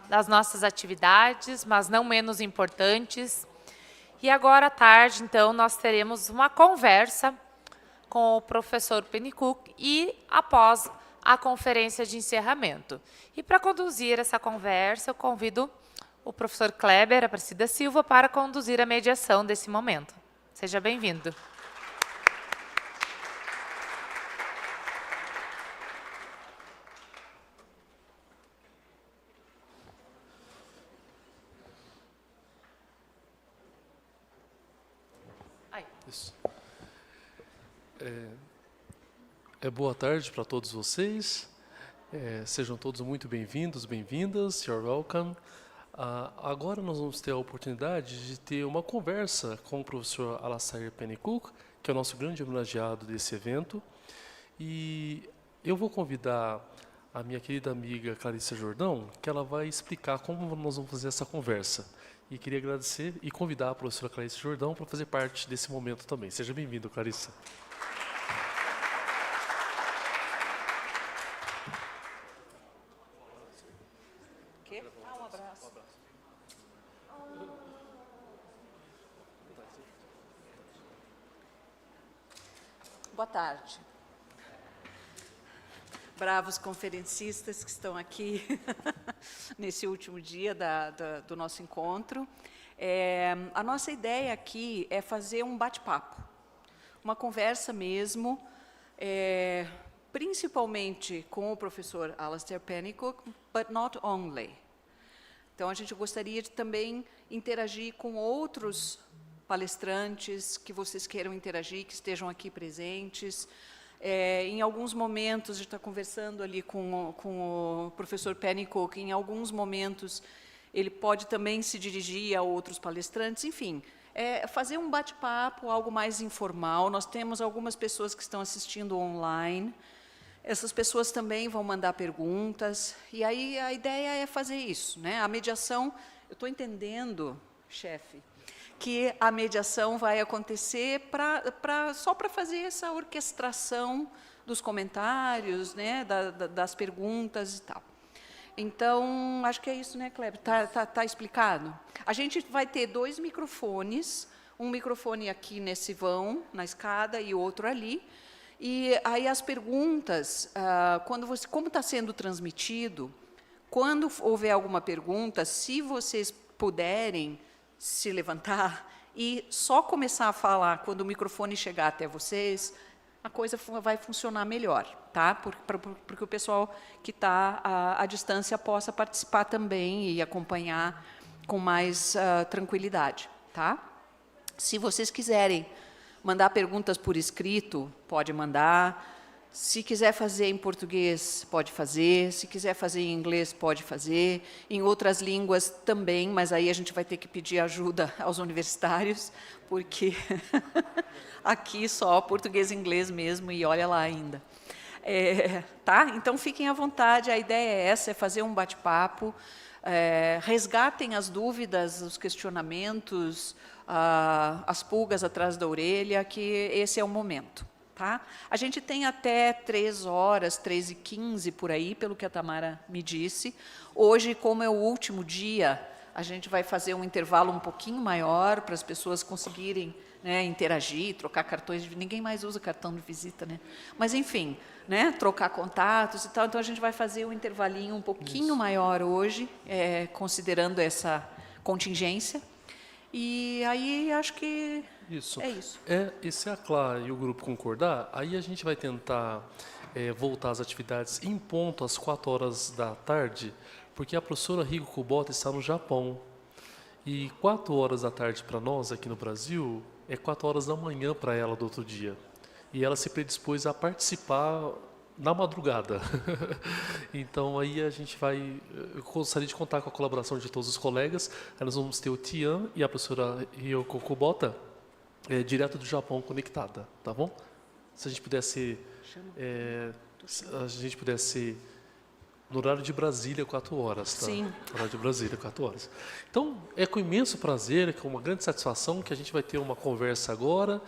das nossas atividades, mas não menos importantes. E agora à tarde, então, nós teremos uma conversa com o professor Pennycook e após a conferência de encerramento. E para conduzir essa conversa, eu convido o professor Kleber Aparecida Silva para conduzir a mediação desse momento. Seja bem-vindo. Isso. Boa tarde para todos vocês. Sejam todos muito bem-vindos, bem-vindas. You're welcome. Agora nós vamos ter a oportunidade de ter uma conversa com o professor Alastair Pennycook, que é o nosso grande homenageado desse evento. E eu vou convidar a minha querida amiga Clarissa Jordão, que ela vai explicar como nós vamos fazer essa conversa. E queria agradecer e convidar a professora Clarissa Jordão para fazer parte desse momento também. Seja bem-vindo, Clarissa. Um abraço. Boa tarde. Bravos conferencistas que estão aqui nesse último dia do nosso encontro. A nossa ideia aqui é fazer um bate-papo, uma conversa mesmo, principalmente com o professor Alastair Pennycook, but not only. Então, a gente gostaria de também interagir com outros palestrantes que vocês queiram interagir, que estejam aqui presentes. Em alguns momentos, a gente está conversando ali com o professor Pennycook, em alguns momentos ele pode também se dirigir a outros palestrantes, enfim, fazer um bate-papo, algo mais informal. Nós temos algumas pessoas que estão assistindo online, essas pessoas também vão mandar perguntas, e aí a ideia é fazer isso, né? A mediação, eu estou entendendo, chefe, que a mediação vai acontecer só para fazer essa orquestração dos comentários, né, das perguntas e tal. Então, acho que é isso, né, Kleber? Tá explicado? A gente vai ter 2 microfones, um microfone aqui nesse vão, na escada, e outro ali. E aí as perguntas, como está sendo transmitido, quando houver alguma pergunta, se vocês puderem se levantar e só começar a falar quando o microfone chegar até vocês, a coisa vai funcionar melhor, tá? Porque o pessoal que está à distância possa participar também e acompanhar com mais tranquilidade, tá? Se vocês quiserem mandar perguntas por escrito, pode mandar. Se quiser fazer em português, pode fazer. Se quiser fazer em inglês, pode fazer. Em outras línguas também, mas aí a gente vai ter que pedir ajuda aos universitários, porque aqui só português e inglês mesmo, e olha lá ainda. Tá? Então, fiquem à vontade, a ideia é essa, é fazer um bate-papo, resgatem as dúvidas, os questionamentos, as pulgas atrás da orelha, que esse é o momento. Tá? A gente tem até 3 horas, 3h15 por aí, pelo que a Tamara me disse. Hoje, como é o último dia, a gente vai fazer um intervalo um pouquinho maior para as pessoas conseguirem, né, interagir, trocar cartões de... Ninguém mais usa cartão de visita, né? Mas, enfim, né, trocar contatos e tal. Então, a gente vai fazer um intervalinho um pouquinho maior hoje, considerando essa contingência. E aí, acho que isso. É isso. E se a Clá e o grupo concordar, aí a gente vai tentar voltar às atividades em ponto às 4 horas da tarde, porque a professora Rico Kubota está no Japão. E 4 horas da tarde para nós, aqui no Brasil, é 4 horas da manhã para ela do outro dia. E ela se predispôs a participar na madrugada. Então, aí a gente vai... Eu gostaria de contar com a colaboração de todos os colegas. Aí nós vamos ter o Tian e a professora Ryoko Kubota, direto do Japão, conectada, tá bom? Se a gente pudesse... no horário de Brasília, 4 horas, tá? Sim. Horário de Brasília, 4 horas. Então, é com imenso prazer, com uma grande satisfação, que a gente vai ter uma conversa agora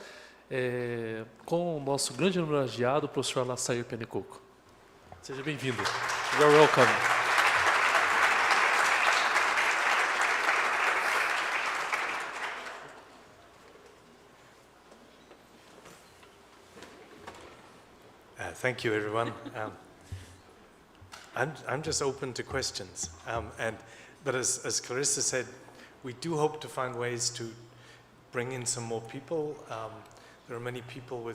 com o nosso grande homenageado, o professor Alastair Pennycook. Seja bem-vindo. You're welcome. Thank you, everyone. I'm just open to questions. But as Clarissa said, we do hope to find ways to bring in some more people. There are many people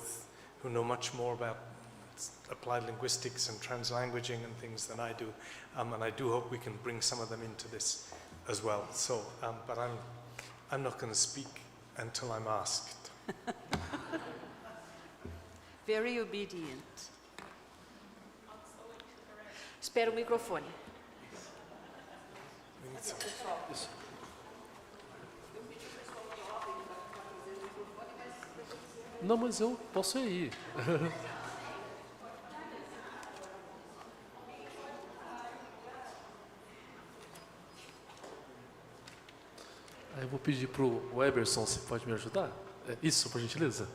who know much more about applied linguistics and translanguaging and things than I do. And I do hope we can bring some of them into this as well. So, but I'm not going to speak until I'm asked. Very obedient. Espera o microfone. Não, mas eu posso ir. Aí eu vou pedir para o Eberson se pode me ajudar. Isso, por gentileza.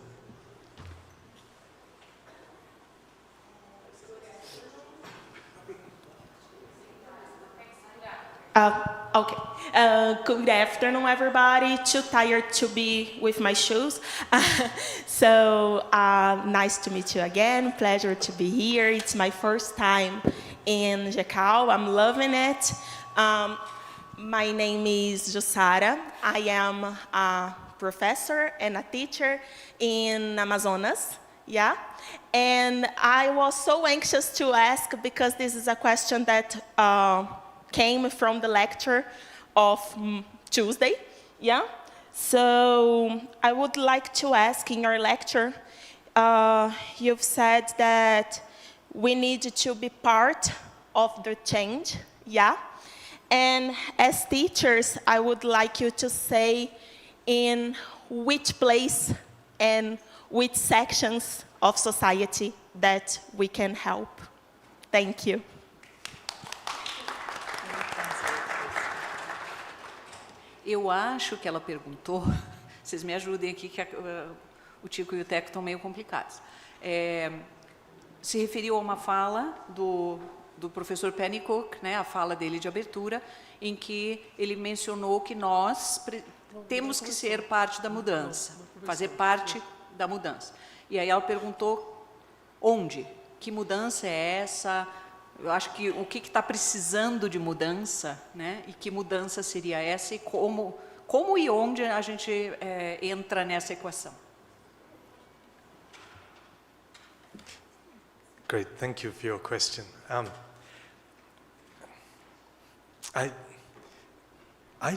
Okay. Good afternoon, everybody. Too tired to be with my shoes. So nice to meet you again. Pleasure to be here. It's my first time in Jekau. I'm loving it. My name is Jussara. I am a professor and a teacher in Amazonas. Yeah. And I was so anxious to ask because this is a question that came from the lecture of Tuesday, yeah? So I would like to ask, in your lecture, you've said that we need to be part of the change, yeah? And as teachers, I would like you to say in which place and which sections of society that we can help. Thank you. Eu acho que ela perguntou, vocês me ajudem aqui, que o Tico e o Teco estão meio complicados. Se referiu a uma fala do professor Pennycook, né, a fala dele de abertura, em que ele mencionou que nós temos que ser parte da mudança, fazer parte da mudança. E aí ela perguntou onde, que mudança é essa? Eu acho que o que está precisando de mudança, né? E que mudança seria essa e como e onde a gente entra nessa equação. Great, thank you for your question. I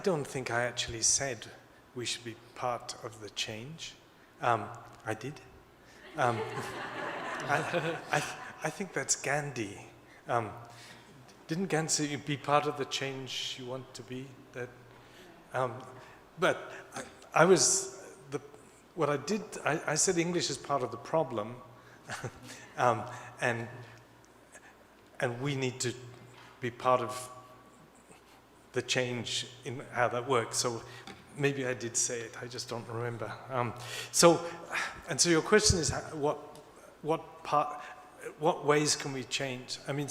don't think I actually said we should be part of the change. I did. I think that's Gandhi. Didn't Gandhi say be part of the change you want to be? But what I did, I said English is part of the problem, and we need to be part of the change in how that works. So maybe I did say it, I just don't remember. So your question is what ways can we change? I mean,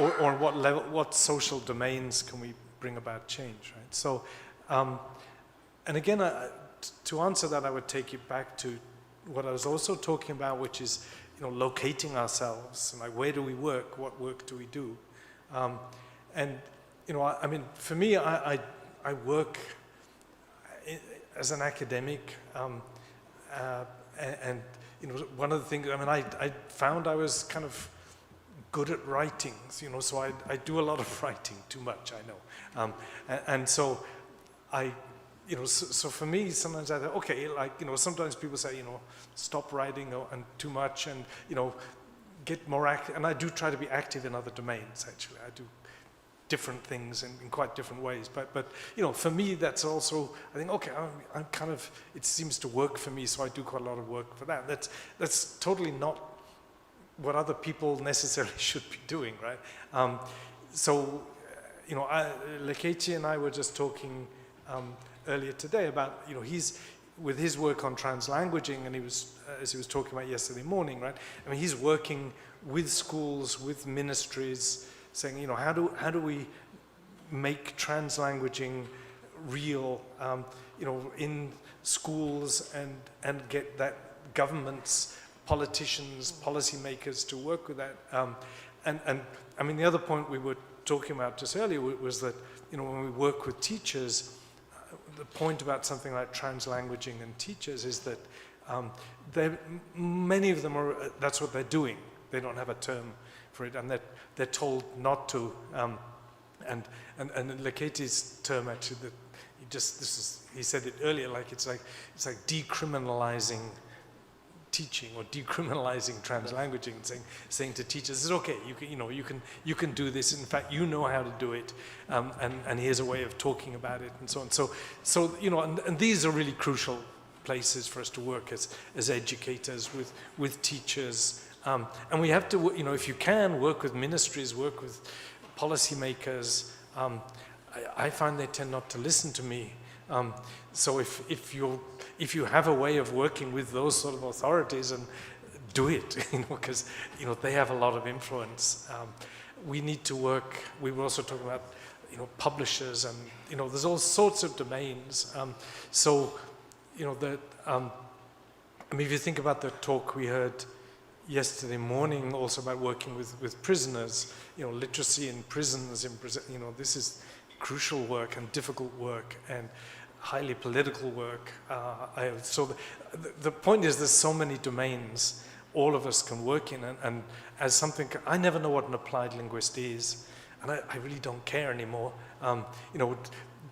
or what level, what social domains can we bring about change, right? So, and again, to answer that, I would take you back to what I was also talking about, which is, locating ourselves, and like, where do we work? What work do we do? And, I mean, for me, I work as an academic, and one of the things, I mean, I found I was kind of good at writing, so I do a lot of writing, too much, I know. And so so for me, sometimes I thought, okay, like, sometimes people say, stop writing and too much and, get more active. And I do try to be active in other domains, actually. I do different things in quite different ways. But for me, that's also, I think, okay, I'm kind of, it seems to work for me, so I do quite a lot of work for that. That's totally not what other people necessarily should be doing, right? Lekeichi and I were just talking earlier today about, he's, with his work on translanguaging, and he was, as he was talking about yesterday morning, right? I mean, he's working with schools, with ministries, saying, how do we make translanguaging real, in schools and get that governments politicians, policymakers to work with that. And I mean, the other point we were talking about just earlier was that, when we work with teachers, the point about something like translanguaging and teachers is that many of them that's what they're doing. They don't have a term for it, and they're told not to. And Leketi's term actually, that he said it earlier, like it's like decriminalizing teaching or decriminalizing translanguaging, saying to teachers, it's okay, you can do this. In fact, you know how to do it, and here's a way of talking about it, and so on. So and these are really crucial places for us to work as educators with teachers, and we have to, if you can, work with ministries, work with policymakers. I find they tend not to listen to me. So if you have a way of working with those sort of authorities, and do it, because they have a lot of influence. We need to work. We were also talking about publishers, and there's all sorts of domains. If you think about the talk we heard yesterday morning, also about working with prisoners, literacy in prisons, this is crucial work and difficult work and highly political work. So the point is, there's so many domains all of us can work in, and as something, I never know what an applied linguist is, and I really don't care anymore.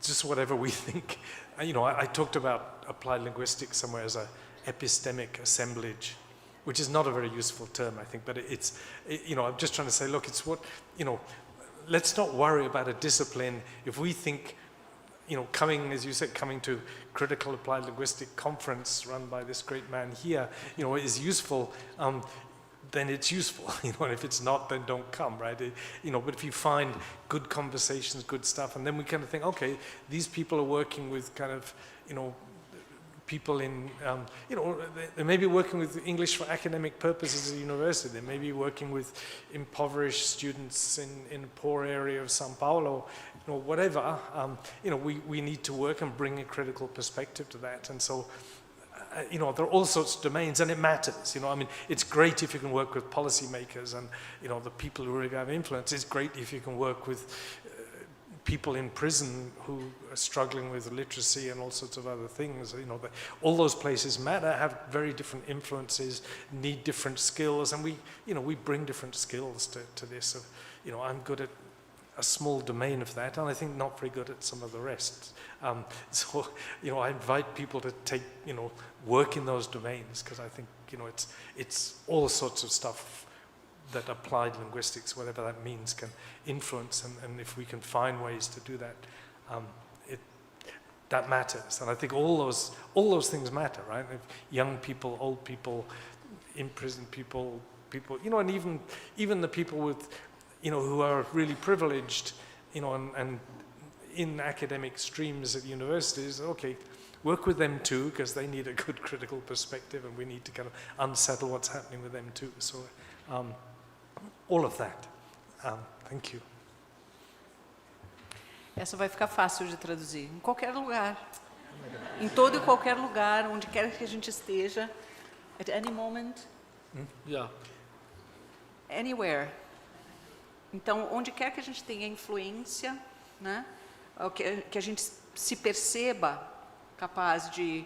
Just whatever we think. I talked about applied linguistics somewhere as a epistemic assemblage, which is not a very useful term, I think, but I'm just trying to say, look, it's what, let's not worry about a discipline if we think, coming, as you said, coming to critical applied linguistic conference run by this great man here, is useful, then it's useful, and if it's not, then don't come, right? But if you find good conversations, good stuff, and then we kind of think, okay, these people are working with kind of, people in, they may be working with English for academic purposes at university. They may be working with impoverished students in a poor area of Sao Paulo, whatever. We need to work and bring a critical perspective to that. And so, there are all sorts of domains, and it matters. It's great if you can work with policymakers and, the people who really have influence. It's great if you can work with people in prison who are struggling with literacy and all sorts of other things. All those places matter, have very different influences, need different skills, and we bring different skills to this. So, I'm good at a small domain of that, and I think not very good at some of the rest. So, I invite people to take, work in those domains, because I think, it's all sorts of stuff that applied linguistics, whatever that means, can influence, and if we can find ways to do that, that matters. And I think all those things matter, right? If young people, old people, imprisoned people, and even the people with, who are really privileged, and in academic streams at universities, okay, work with them too, because they need a good critical perspective, and we need to kind of unsettle what's happening with them too. So, all of that. Thank you. Essa vai ficar fácil de traduzir. Em qualquer lugar. Em todo e qualquer lugar, onde quer que a gente esteja, at any moment. Yeah. Anywhere. Então, onde quer que a gente tenha influência, né? Que a gente se perceba capaz de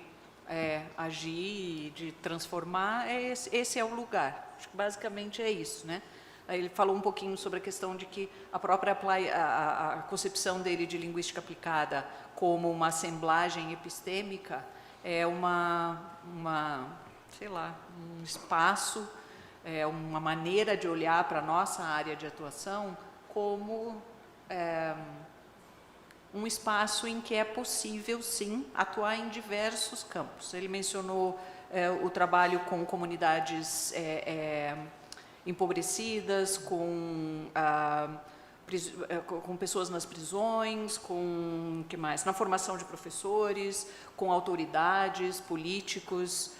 agir, de transformar, esse é o lugar. Acho que basicamente é isso, né? Ele falou um pouquinho sobre a questão de que a própria a concepção dele de linguística aplicada como uma assemblagem epistêmica é sei lá, um espaço, uma maneira de olhar para a nossa área de atuação como um espaço em que é possível, sim, atuar em diversos campos. Ele mencionou o trabalho com comunidades empobrecidas, com pessoas nas prisões, com que mais? Na formação de professores, com autoridades, políticos.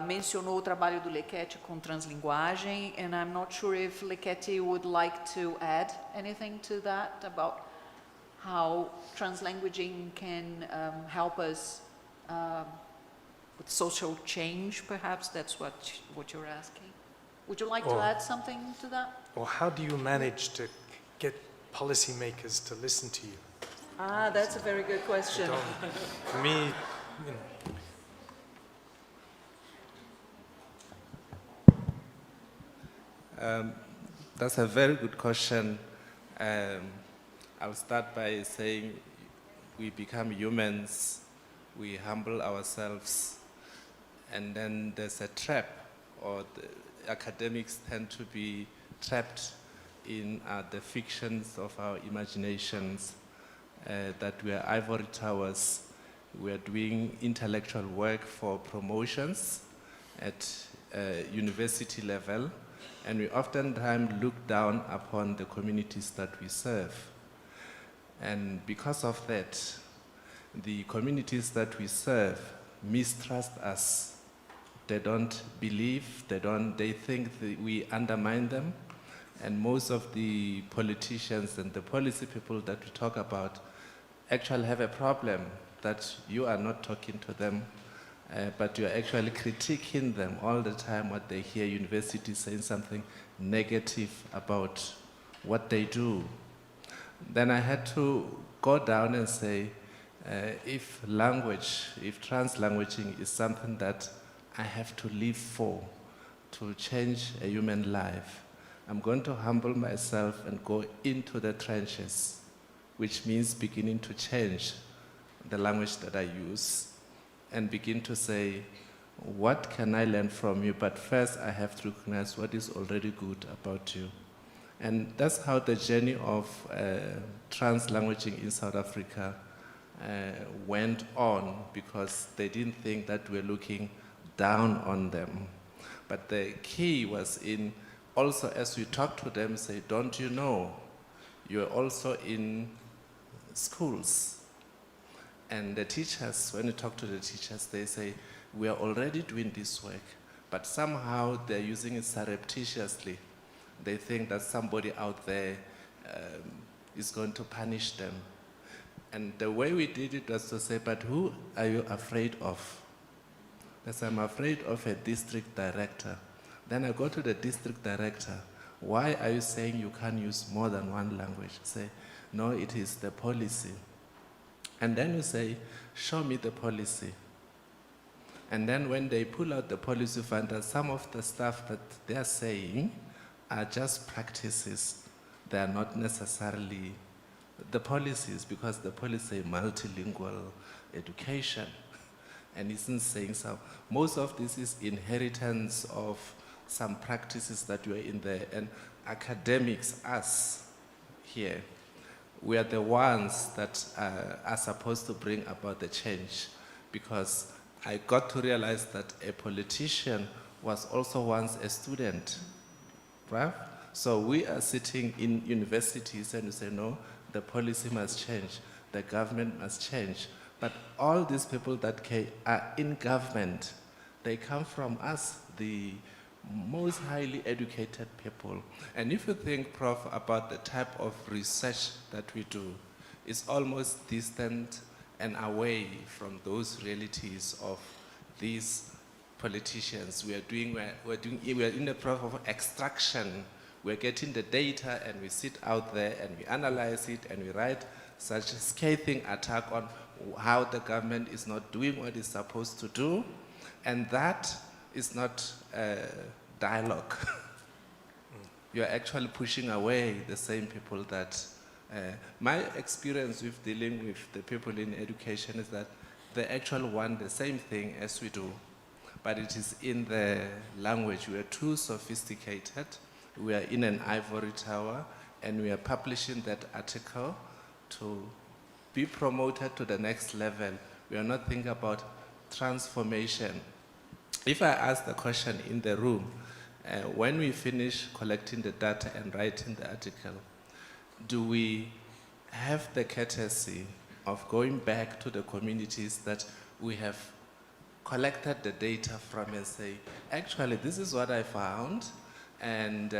Mencionou o trabalho do Leketi com translinguagem, and I'm not sure if Leketi would like to add anything to that about how translanguaging can help us with social change, perhaps? That's what you're asking. Would you like to Or- add something to that? Or how do you manage to get policymakers to listen to you? Ah, that's a very good question. For me, you know, That's a very good question. I'll start by saying we become humans, we humble ourselves, and then there's a trap, or the academics tend to be trapped in the fictions of our imaginations, that we are ivory towers, we are doing intellectual work for promotions at university level, and we oftentimes look down upon the communities that we serve. And because of that, the communities that we serve mistrust us. They don't believe, they think that we undermine them. And most of the politicians and the policy people that we talk about actually have a problem that you are not talking to them, but you're actually critiquing them all the time what they hear universities saying something negative about what they do. Then I had to go down and say, if translanguaging is something that I have to live for, to change a human life, I'm going to humble myself and go into the trenches, which means beginning to change the language that I use and begin to say, what can I learn from you? But first I have to recognize what is already good about you. And that's how the journey of translanguaging in South Africa went on, because they didn't think that we're looking down on them. But the key was in also, as we talk to them, say, don't you know, you're also in schools. And the teachers, when you talk to the teachers, they say, we are already doing this work, but somehow they're using it surreptitiously. They think that somebody out there is going to punish them. And the way we did it was to say, but who are you afraid of? Because I'm afraid of a district director. Then I go to the district director. Why are you saying you can't use more than one language? Say, no, it is the policy. And then you say, show me the policy. And then when they pull out the policy, you find that some of the stuff that they're saying are just practices. They are not necessarily the policies, because the policy is multilingual education. And isn't saying so. Most of this is inheritance of some practices that were in there. And academics, us here, we are the ones that are supposed to bring about the change, because I got to realize that a politician was also once a student, right? So we are sitting in universities and we say, no, the policy must change, the government must change. But all these people that are in government, they come from us, the most highly educated people. And if you think, Prof, about the type of research that we do, it's almost distant and away from those realities of these politicians. We are in the process of extraction. We're getting the data and we sit out there and we analyze it and we write such a scathing attack on how the government is not doing what it's supposed to do. And that is not dialogue. You're actually pushing away the same people that my experience with dealing with the people in education is that they actually want the same thing as we do, but it is in the language. We are too sophisticated. We are in an ivory tower, and we are publishing that article to be promoted to the next level. We are not thinking about transformation. If I ask the question in the room, when we finish collecting the data and writing the article, do we have the courtesy of going back to the communities that we have collected the data from and say, actually, this is what I found, and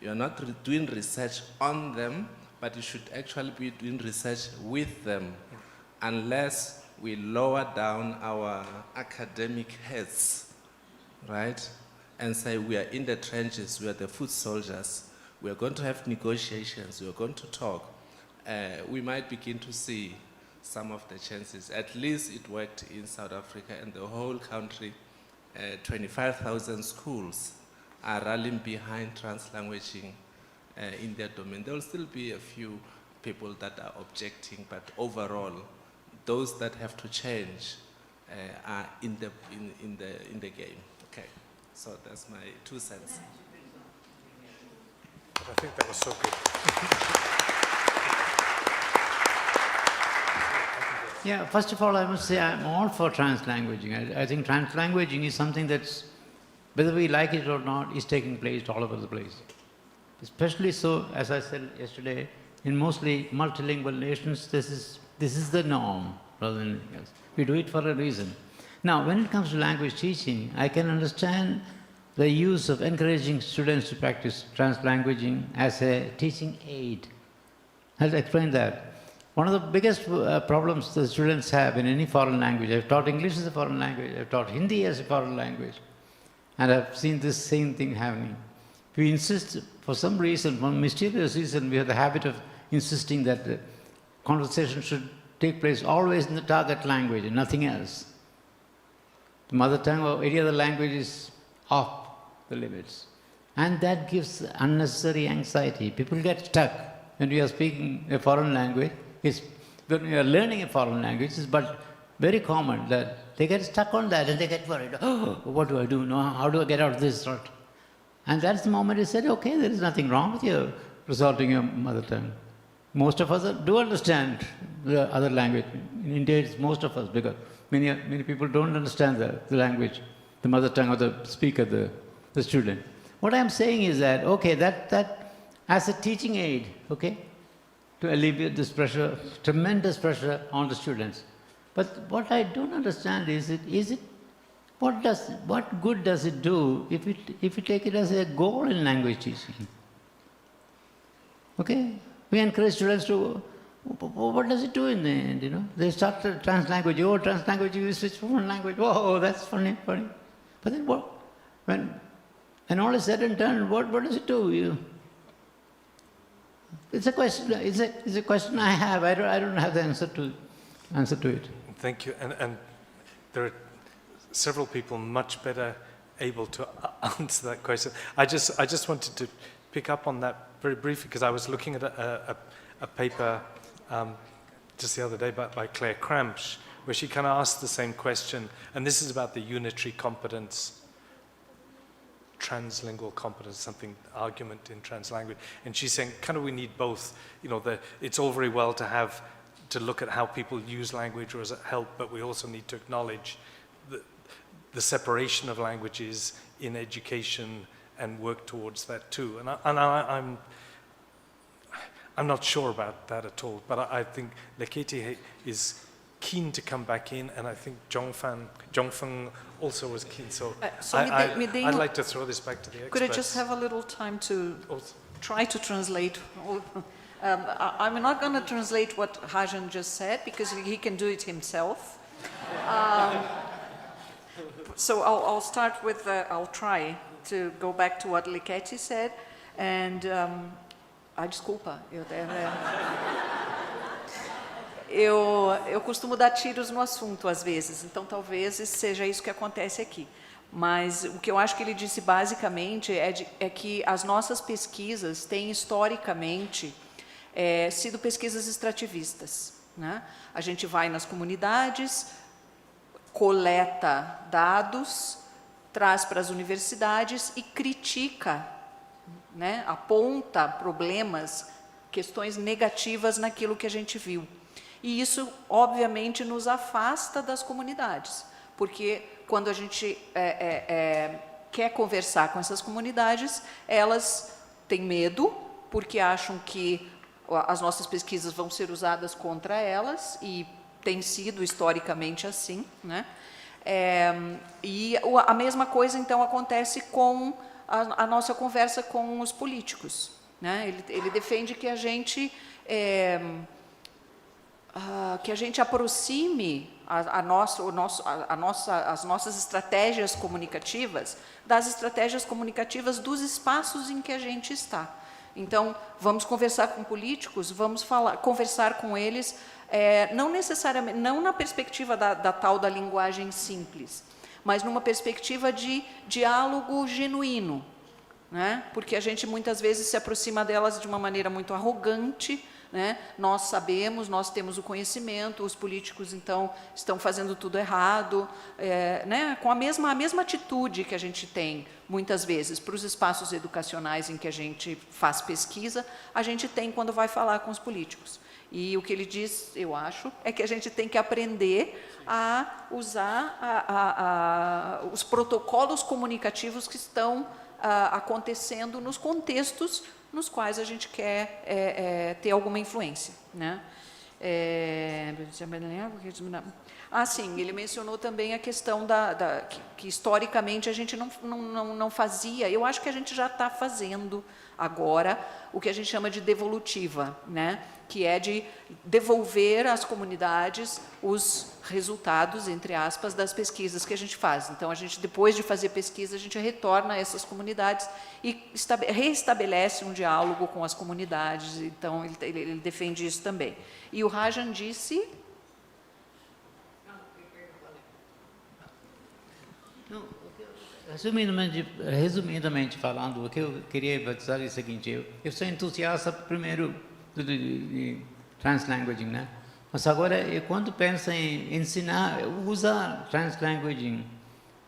you're not doing research on them, but you should actually be doing research with them, unless we lower down our academic heads, right? And say we are in the trenches, we are the foot soldiers, we are going to have negotiations, we are going to talk. We might begin to see some of the chances. At least it worked in South Africa and the whole country. 25,000 schools are rallying behind translanguaging in their domain. There will still be a few people that are objecting, but overall, those that have to change are in the game. Okay, so that's my 2 cents. I think that was so good. Yeah, first of all, I must say I'm all for translanguaging. I think translanguaging is something that's, whether we like it or not, is taking place all over the place. Especially so, as I said yesterday, in mostly multilingual nations, this is the norm rather than anything else. We do it for a reason. Now, when it comes to language teaching, I can understand the use of encouraging students to practice translanguaging as a teaching aid. I'll explain that. One of the biggest problems the students have in any foreign language, I've taught English as a foreign language, I've taught Hindi as a foreign language, and I've seen this same thing happening. We insist, for some reason, one mysterious reason, we have the habit of insisting that the conversation should take place always in the target language and nothing else. The mother tongue or any other language is off the limits. And that gives unnecessary anxiety. People get stuck when we are speaking a foreign language. When we are learning a foreign language, it's but very common that they get stuck on that and they get worried. Oh, what do I do? No, how do I get out of this rut? And that's the moment he said, okay, there is nothing wrong with you resorting your mother tongue. Most of us do understand the other language. In India, it's most of us, because many people don't understand the language, the mother tongue of the speaker, the student. What I'm saying is that, okay, that as a teaching aid, okay, to alleviate this pressure, tremendous pressure on the students. But what I don't understand is what good does it do if you take it as a goal in language teaching? Okay? We encourage students to, what does it do in the end, you know? They start translanguage, translanguage, you switch from one language, whoa, that's funny. But then what? When all is said and done, what does it do? It's a question. It's a question I have. I don't have the answer to it. Thank you. And there are several people much better able to answer that question. I just wanted to pick up on that very briefly, because I was looking at a paper just the other day by Claire Cramsch, where she kind of asked the same question, and this is about the unitary competence, translingual competence, something argument in translanguage, and she's saying kind of we need both. You know, it's all very well to look at how people use language or as a help, but we also need to acknowledge the separation of languages in education and work towards that too. And I'm not sure about that at all, but I think Lekete is keen to come back in, and I think Zhongfeng also was keen. So I'd like to throw this back to the experts. Could I just have a little time to try to translate? I'm not going to translate what Rajan just said, because he can do it himself. So I'll start with, I'll try to go back to what Lekete said, and desculpa, eu costumo dar tiros no assunto às vezes, então talvez seja isso que acontece aqui. Mas o que eu acho que ele disse basicamente é que as nossas pesquisas têm historicamente sido pesquisas extrativistas, né? A gente vai nas comunidades, coleta dados, traz para as universidades e critica, né? Aponta problemas, questões negativas naquilo que a gente viu. E isso, obviamente, nos afasta das comunidades, porque quando a gente quer conversar com essas comunidades, elas têm medo, porque acham que as nossas pesquisas vão ser usadas contra elas, e tem sido historicamente assim, né? E a mesma coisa, então, acontece com a nossa conversa com os políticos, né? Ele defende que a gente que a gente aproxime as nossas estratégias comunicativas das estratégias comunicativas dos espaços em que a gente está. Então, vamos conversar com políticos, vamos conversar com eles, não necessariamente, não na perspectiva da tal da linguagem simples, mas numa perspectiva de diálogo genuíno, né? Porque a gente muitas vezes se aproxima delas de uma maneira muito arrogante, né? Nós sabemos, nós temos o conhecimento, os políticos então estão fazendo tudo errado, né? Com a mesma atitude que a gente tem muitas vezes para os espaços educacionais em que a gente faz pesquisa, a gente tem quando vai falar com os políticos. E o que ele diz, eu acho, é que a gente tem que aprender a usar os protocolos comunicativos que estão acontecendo nos contextos nos quais a gente quer ter alguma influência, né? Sim, ele mencionou também a questão que historicamente a gente não fazia. Eu acho que a gente já está fazendo agora o que a gente chama de devolutiva, né? Que é de devolver às comunidades os resultados, entre aspas, das pesquisas que a gente faz. Então, a gente, depois de fazer pesquisa, a gente retorna a essas comunidades e reestabelece um diálogo com as comunidades. Então, ele defende isso também. E o Rajan disse... Resumidamente falando, o que eu queria enfatizar é o seguinte: eu sou entusiasta, primeiro, de translanguaging, né? Mas agora, quando penso em ensinar, usar translanguaging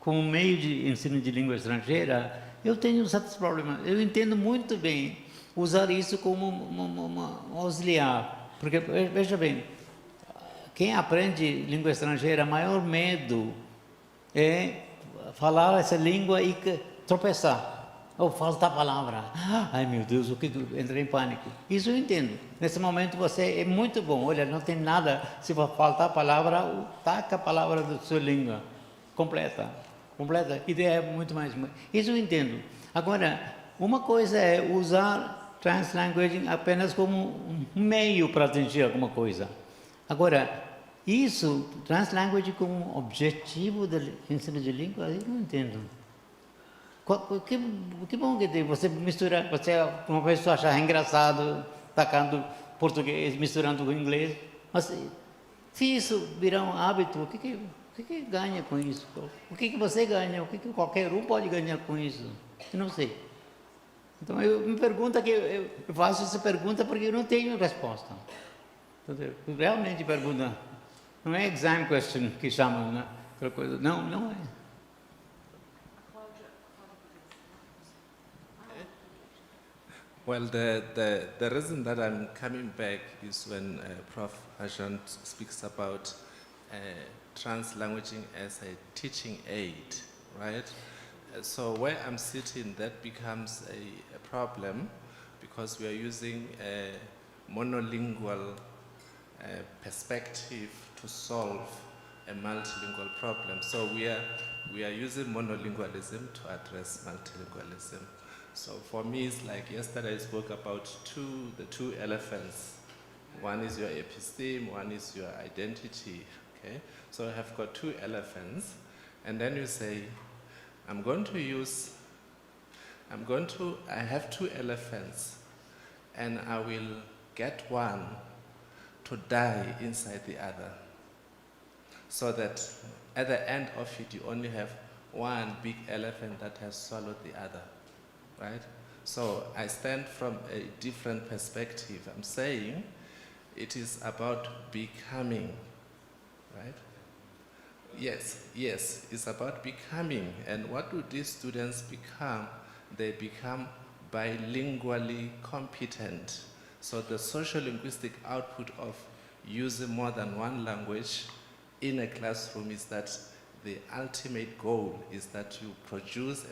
como meio de ensino de língua estrangeira, eu tenho certos problemas. Eu entendo muito bem usar isso como um auxiliar, porque, veja bem, quem aprende língua estrangeira, o maior medo é falar essa língua e tropeçar, ou faltar palavra. Ai, meu Deus, o que entrei em pânico. Isso eu entendo. Nesse momento você é muito bom. Olha, não tem nada, se faltar palavra, taca a palavra da sua língua. Completa. Ideia é muito mais. Isso eu entendo. Agora, uma coisa é usar translanguaging apenas como um meio para atingir alguma coisa. Agora, isso, translanguaging como objetivo do ensino de língua, eu não entendo. Que bom que tem você misturar, uma pessoa achar engraçado, tacando português, misturando com inglês, mas se isso virar um hábito, o que ganha com isso? O que você ganha? O que qualquer um pode ganhar com isso? Eu não sei. Então, eu faço essa pergunta porque eu não tenho resposta. Eu realmente pergunto. Não é exam question que chamam, né? Aquela coisa. Não é. Well, the reason that I'm coming back is when Prof. Ajahn speaks about translanguaging as a teaching aid, right? So where I'm sitting, that becomes a problem because we are using a monolingual perspective to solve a multilingual problem. So we are using monolingualism to address multilingualism. So for me, it's like yesterday I spoke about the two elephants. One is your episteme, one is your identity. Okay? So I have got two elephants, and then you say, I have two elephants, and I will get one to die inside the other, so that at the end of it you only have one big elephant that has swallowed the other, right? So I stand from a different perspective. I'm saying it is about becoming, right? Yes, it's about becoming. And what do these students become? They become bilingually competent. So the social-linguistic output of using more than one language in a classroom is that the ultimate goal is that you produce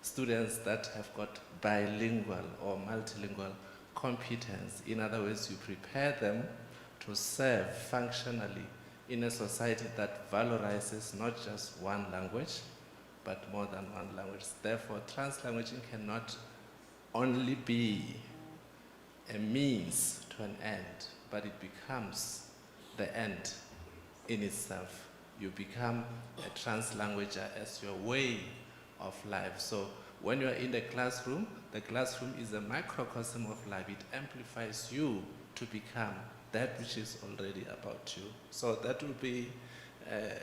students that have got bilingual or multilingual competence. In other words, you prepare them to serve functionally in a society that valorizes not just one language, but more than one language. Therefore, translanguaging cannot only be a means to an end, but it becomes the end in itself. You become a translanguager as your way of life. So when you're in the classroom is a microcosm of life. It amplifies you to become that which is already about you. So that will be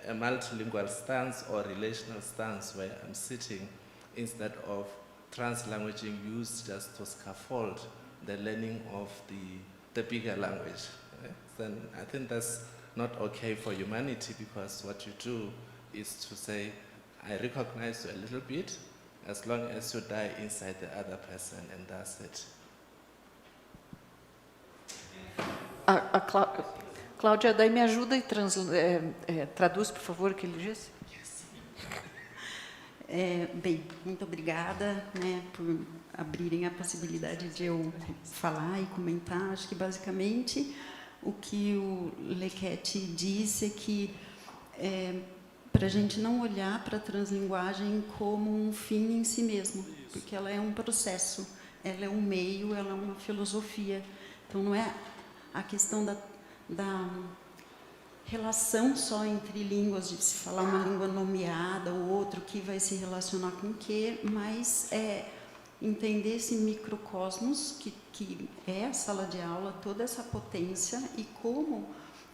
a multilingual stance or relational stance where I'm sitting instead of translanguaging used just to scaffold the learning of the bigger language. Right? Then I think that's not okay for humanity, because what you do is to say, I recognize you a little bit, as long as you die inside the other person, and that's it. Cláudia, daí me ajuda e traduz, por favor, o que ele disse. Bem, muito obrigada, né, por abrirem a possibilidade de eu falar e comentar. Acho que basicamente o que o Lequete disse é que para a gente não olhar para a translinguagem como um fim em si mesmo, porque ela é um processo, ela é um meio, ela é uma filosofia. Então não é a questão da relação só entre línguas, de se falar uma língua nomeada ou outra, que vai se relacionar com o quê, mas entender esse microcosmos que é a sala de aula, toda essa potência, e como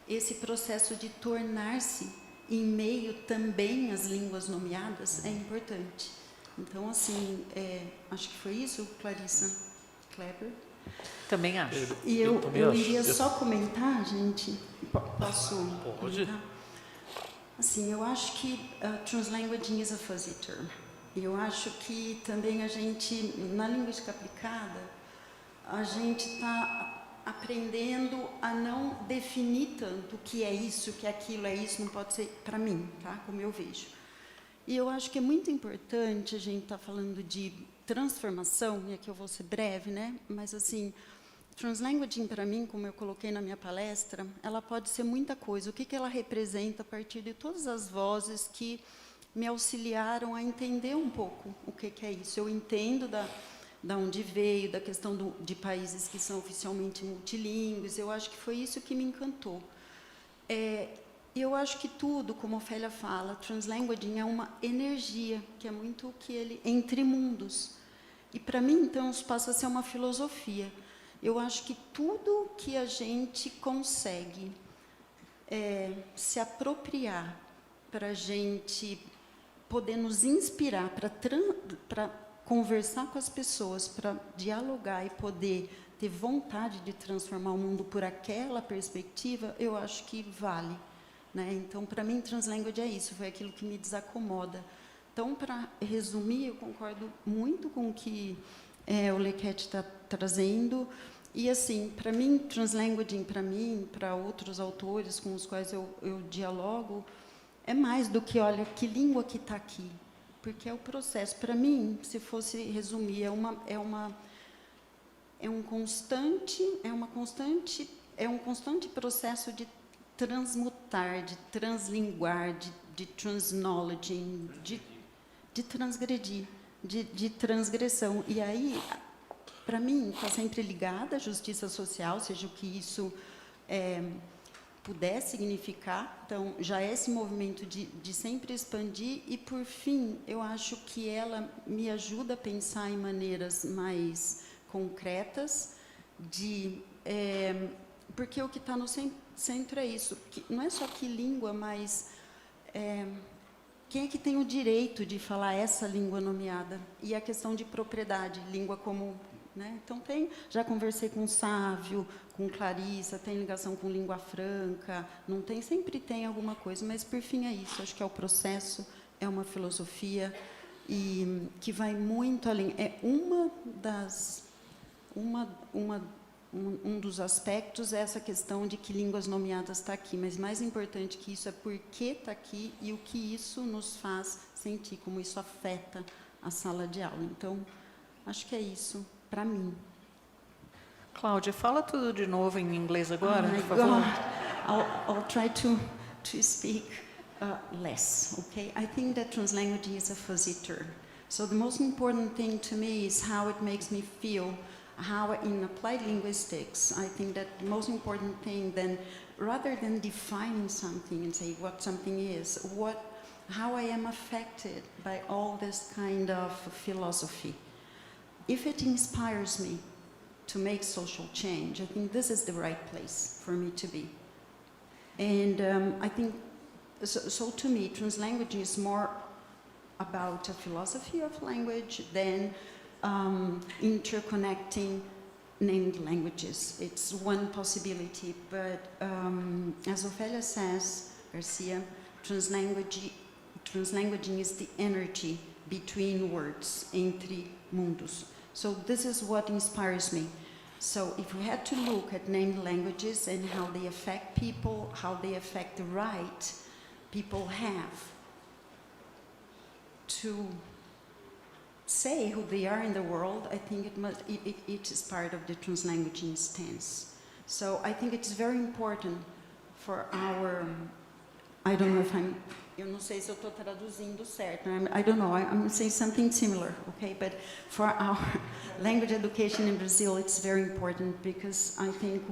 esse processo de tornar-se em meio também às línguas nomeadas é importante. Então, assim, acho que foi isso, Clarissa Kleber. Também acho. E eu iria só comentar, gente, posso Pode. comentar? Assim, eu acho que translanguaging is a fuzzy term. E eu acho que também a gente, na linguística aplicada, a gente está aprendendo a não definir tanto o que é isso, o que é aquilo, é isso, não pode ser para mim, tá? Como eu vejo. E eu acho que é muito importante, a gente está falando de transformação, e aqui eu vou ser breve, né? Mas, assim, translanguaging, para mim, como eu coloquei na minha palestra, ela pode ser muita coisa. O que ela representa a partir de todas as vozes que me auxiliaram a entender um pouco o que é isso. Eu entendo da onde veio, da questão de países que são oficialmente multilingües. Eu acho que foi isso que me encantou. Eu acho que tudo, como a Ofélia fala, translanguaging é uma energia, que é muito o que ele... entre mundos. E, para mim, então, isso passa a ser uma filosofia. Eu acho que tudo que a gente consegue se apropriar para a gente poder nos inspirar, para conversar com as pessoas, para dialogar e poder ter vontade de transformar o mundo por aquela perspectiva, eu acho que vale. Né? Então, para mim, translanguage é isso, foi aquilo que me desacomoda. Então, para resumir, eu concordo muito com o que o Lequete está trazendo. E, assim, para mim, translanguaging, para outros autores com os quais eu dialogo, é mais do que, olha, que língua que está aqui. Porque é o processo. Para mim, se fosse resumir, é um constante processo de transmutar, de translinguar, de transknowledging, de transgredir, de transgressão. E aí, para mim, está sempre ligada à justiça social, seja o que isso puder significar. Então, já é esse movimento de sempre expandir. E, por fim, eu acho que ela me ajuda a pensar em maneiras mais concretas, porque o que está no centro é isso. Que não é só que língua, mas quem é que tem o direito de falar essa língua nomeada? E a questão de propriedade, língua como... Né? Então, já conversei com Sávio, com Clarissa, tem ligação com língua franca, não tem, sempre tem alguma coisa, mas, por fim, é isso. Acho que é o processo, é uma filosofia, e que vai muito além. É um dos aspectos é essa questão de que línguas nomeadas está aqui, mas mais importante que isso é por que está aqui e o que isso nos faz sentir, como isso afeta a sala de aula. Então, acho que é isso, para mim. Cláudia, fala tudo de novo em inglês agora, por favor. I'll try to speak less, okay? I think that translanguaging is a fuzzy term. So the most important thing to me is how it makes me feel how in applied linguistics, I think that the most important thing then, rather than defining something and say what something is, how I am affected by all this kind of philosophy. If it inspires me to make social change, I think this is the right place for me to be. And I think, so to me, translanguaging is more about a philosophy of language than interconnecting named languages. It's one possibility, but as Ophelia says, Garcia, translanguaging is the energy between words, entre mundos. So this is what inspires me. So if we had to look at named languages and how they affect people, how they affect the right people have to say who they are in the world, I think it is part of the translanguaging stance. So I think it's very important for our, I don't know if eu não sei se eu estou traduzindo certo, I don't know, I'm saying something similar, okay? But for our language education in Brazil, it's very important because I think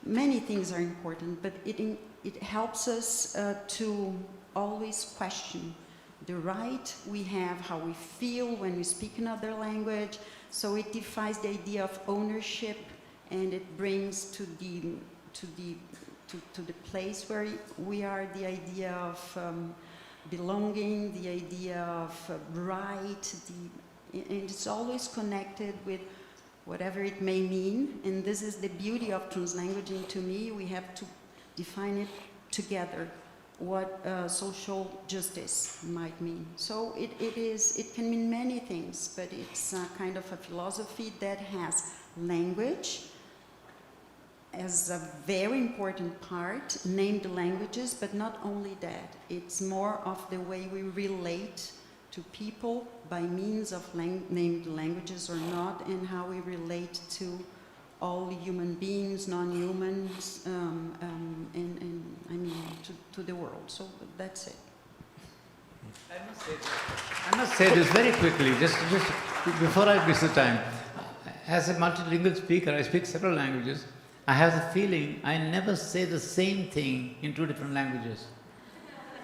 many things are important, but it helps us to always question the right we have, how we feel when we speak another language. So it defies the idea of ownership, and it brings to the place where we are the idea of belonging, the idea of right, and it's always connected with whatever it may mean. And this is the beauty of translanguaging to me. We have to define it together, what social justice might mean. So it can mean many things, but it's a kind of a philosophy that has language as a very important part, named languages, but not only that. It's more of the way we relate to people by means of named languages or not, and how we relate to all human beings, non-humans, and I mean to the world. So that's it. I must say this very quickly, just before I miss the time. As a multilingual speaker, I speak several languages. I have the feeling I never say the same thing in two different languages.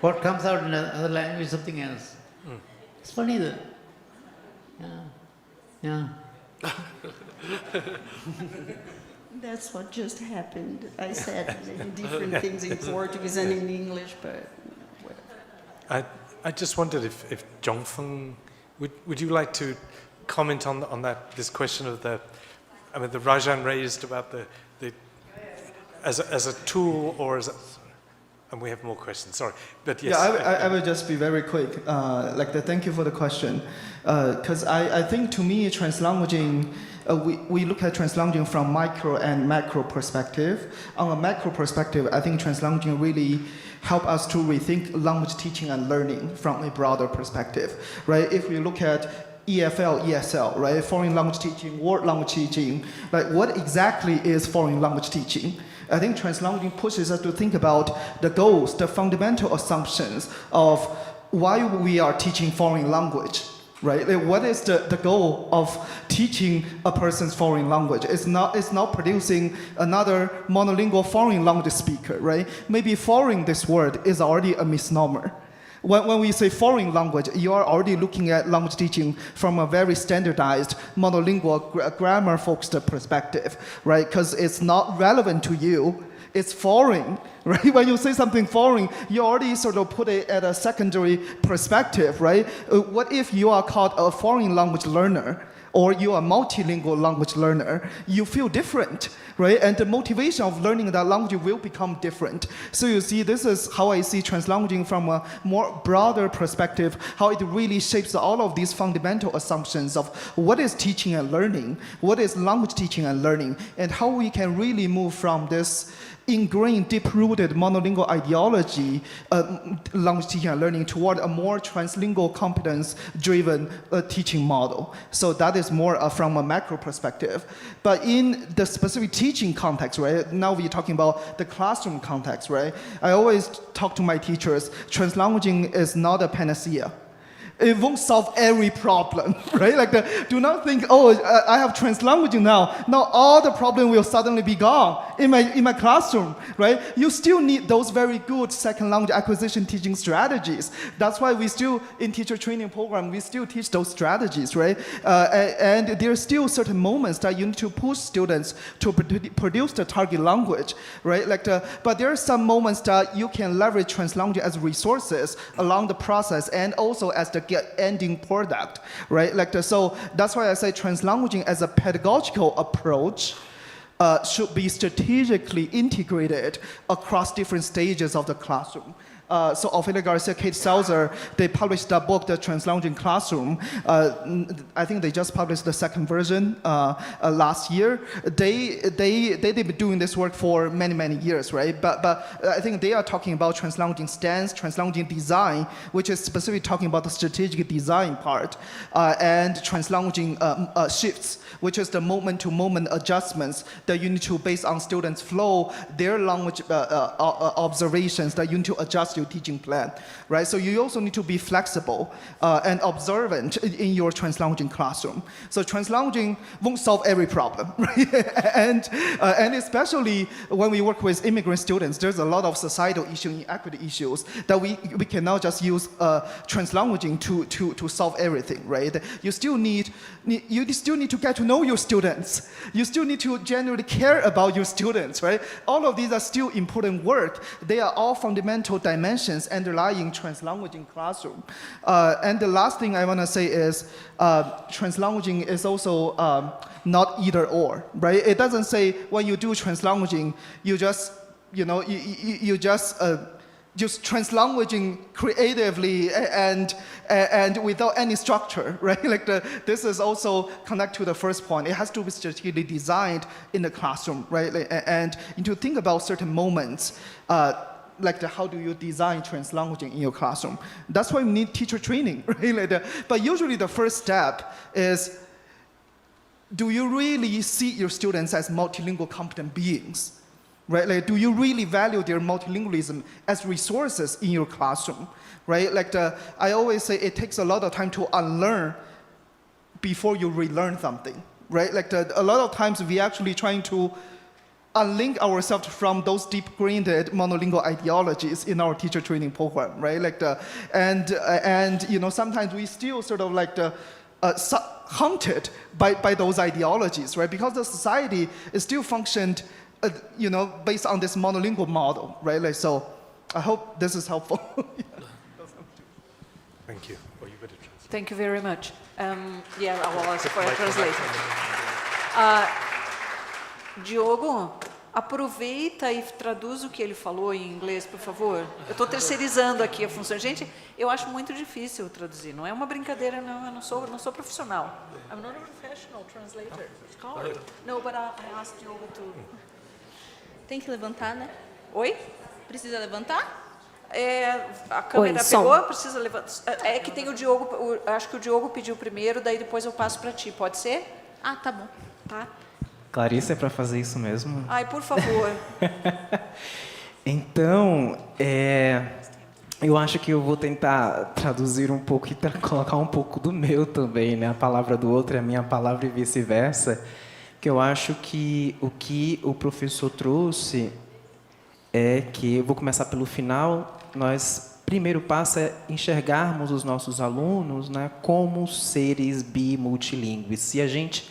What comes out in another language is something else. It's funny though. Yeah. That's what just happened. I said different things in Portuguese and in English, but whatever. I just wondered if Zhongfeng, would you like to comment on this question of the Rajan raised about the as a tool or as a, and we have more questions, sorry. But yes. Yeah, I will just be very quick. Thank you for the question. Because I think to me, translanguaging, we look at translanguaging from micro and macro perspective. On a macro perspective, I think translanguaging really help us to rethink language teaching and learning from a broader perspective, right? If we look at EFL, ESL, right? Foreign language teaching, world language teaching, like what exactly is foreign language teaching? I think translanguaging pushes us to think about the goals, the fundamental assumptions of why we are teaching foreign language, right? Like what is the goal of teaching a person's foreign language? It's not producing another monolingual foreign language speaker, right? Maybe foreign, this word, is already a misnomer. When we say foreign language, you are already looking at language teaching from a very standardized, monolingual, grammar-focused perspective, right? Because it's not relevant to you. It's foreign, right? When you say something foreign, you already sort of put it at a secondary perspective, right? What if you are called a foreign language learner, or you are a multilingual language learner? You feel different, right? And the motivation of learning that language will become different. So you see, this is how I see translanguaging from a more broader perspective, how it really shapes all of these fundamental assumptions of what is teaching and learning, what is language teaching and learning, and how we can really move from this ingrained, deep-rooted monolingual ideology, language teaching and learning, toward a more translingual, competence-driven teaching model. So that is more from a macro perspective. But in the specific teaching context, right, now we're talking about the classroom context, right? I always talk to my teachers, translanguaging is not a panacea. it won't solve every problem, right? Do not think, oh, I have translanguaging now. Now all the problem will suddenly be gone in my classroom, right? You still need those very good second language acquisition teaching strategies. That's why we still, in teacher training program, we still teach those strategies, right? And there are still certain moments that you need to push students to produce the target language, right? But there are some moments that you can leverage translanguaging as resources along the process and also as the ending product, right? So that's why I say translanguaging as a pedagogical approach should be strategically integrated across different stages of the classroom. So Ophelia Garcia, Kate Selzer, they published that book, The Translanguaging Classroom. I think they just published the second version last year. They've been doing this work for many, many years, right? But I think they are talking about translanguaging stance, translanguaging design, which is specifically talking about the strategic design part, and translanguaging shifts, which is the moment-to-moment adjustments that you need to, based on students' flow, their language observations, that you need to adjust your teaching plan, right? So you also need to be flexible and observant in your translanguaging classroom. So translanguaging won't solve every problem, right? and especially when we work with immigrant students, there's a lot of societal issues, inequity issues that we cannot just use translanguaging to solve everything, right? You still need to get to know your students. You still need to genuinely care about your students, right? All of these are still important work. They are all fundamental dimensions underlying translanguaging classroom. And the last thing I want to say is translanguaging is also not either or, right? It doesn't say when you do translanguaging, you just, you just translanguaging creatively and without any structure, right? This is also connect to the first point. It has to be strategically designed in the classroom, right? And to think about certain moments, how do you design translanguaging in your classroom? That's why we need teacher training, right? But usually the first step is, do you really see your students as multilingual competent beings? Right? Do you really value their multilingualism as resources in your classroom? Right? I always say it takes a lot of time to unlearn before you relearn something. Right? A lot of times we actually trying to unlink ourselves from those deep-grained monolingual ideologies in our teacher training program. Right? Sometimes we still sort of haunted by those ideologies, right? Because the society is still functioned based on this monolingual model, right? So I hope this is helpful. Thank you. Well, you better translate. Thank you very much. Yeah, I will ask for a translation. Diogo, aproveita e traduz o que ele falou em inglês, por favor. Eu estou terceirizando aqui a função. Gente, eu acho muito difícil traduzir. Não é uma brincadeira, não. Eu não sou profissional. I'm not a professional translator. No, but I asked Diogo to... Tem que levantar, né? Oi? Precisa levantar? A câmera pegou, precisa levantar. É que tem o Diogo, acho que o Diogo pediu primeiro, daí depois eu passo para ti. Pode ser? Ah, tá bom. Tá. Clarice, é para fazer isso mesmo? Ai, por favor. Então, eu acho que eu vou tentar traduzir um pouco e colocar um pouco do meu também, né? A palavra do outro é a minha palavra e vice-versa. Que eu acho que o professor trouxe é que, eu vou começar pelo final, primeiro passo é enxergarmos os nossos alunos, né, como seres bimultilingües. Se a gente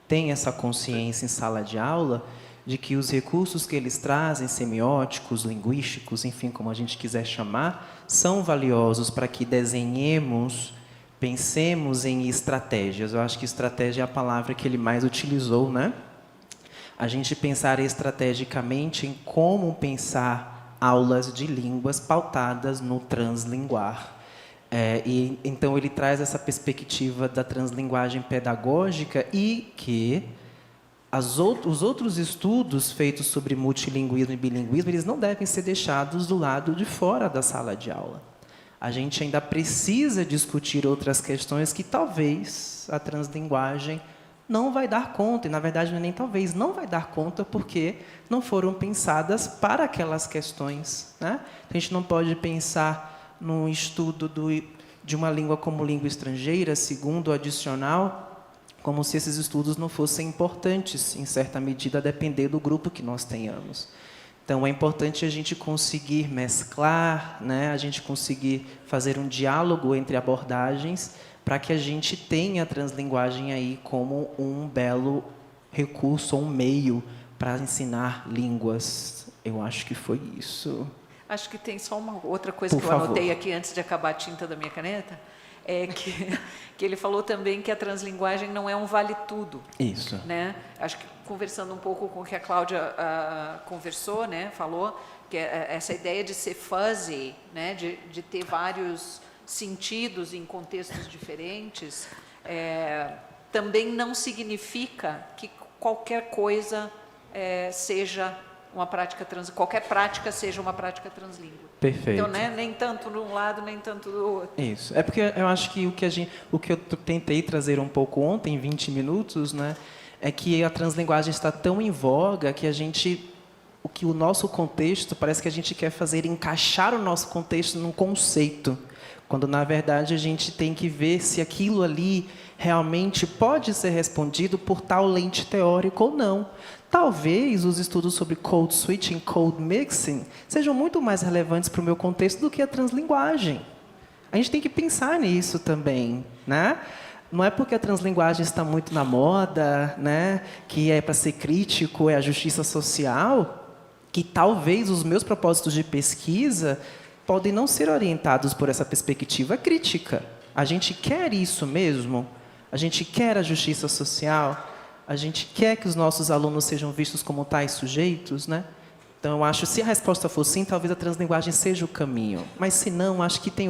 tem essa consciência em sala de aula de que os recursos que eles trazem, semióticos, linguísticos, enfim, como a gente quiser chamar, são valiosos para que desenhemos, pensemos em estratégias. Eu acho que estratégia é a palavra que ele mais utilizou, né? A gente pensar estrategicamente em como pensar aulas de línguas pautadas no translinguar. Então, ele traz essa perspectiva da translinguagem pedagógica e que os outros estudos feitos sobre multilinguismo e bilinguismo, eles não devem ser deixados do lado de fora da sala de aula. A gente ainda precisa discutir outras questões que talvez a translinguagem não vai dar conta, e na verdade nem talvez não vai dar conta porque não foram pensadas para aquelas questões, né? A gente não pode pensar no estudo de uma língua como língua estrangeira, segundo o adicional, como se esses estudos não fossem importantes, em certa medida, a depender do grupo que nós tenhamos. Então, é importante a gente conseguir mesclar, né, a gente conseguir fazer um diálogo entre abordagens para que a gente tenha a translinguagem aí como um belo recurso, um meio para ensinar línguas. Eu acho que foi isso. Acho que tem só uma outra coisa Por que eu favor. anotei aqui antes de acabar a tinta da minha caneta, é que ele falou também que a translinguagem não é um vale-tudo. Isso. Né? Acho que conversando um pouco com o que a Cláudia conversou, né, falou, que essa ideia de ser fuzzy, né, de ter vários sentidos em contextos diferentes, também não significa que qualquer coisa seja uma prática qualquer prática seja uma prática translíngua. Perfeito. Então, né, nem tanto de um lado, nem tanto do outro. Isso. É porque eu acho que o que eu tentei trazer um pouco ontem, em 20 minutos, né, é que a translinguagem está tão em voga que o nosso contexto, parece que a gente quer fazer encaixar o nosso contexto num conceito, quando, na verdade, a gente tem que ver se aquilo ali realmente pode ser respondido por tal lente teórica ou não. Talvez os estudos sobre code switching, code mixing, sejam muito mais relevantes para o meu contexto do que a translinguagem. A gente tem que pensar nisso também, né? Não é porque a translinguagem está muito na moda, né, que é para ser crítico, é a justiça social, que talvez os meus propósitos de pesquisa podem não ser orientados por essa perspectiva crítica. A gente quer isso mesmo? A gente quer a justiça social? A gente quer que os nossos alunos sejam vistos como tais sujeitos, né? Então, eu acho que se a resposta for sim, talvez a translinguagem seja o caminho. Mas, se não, acho que tem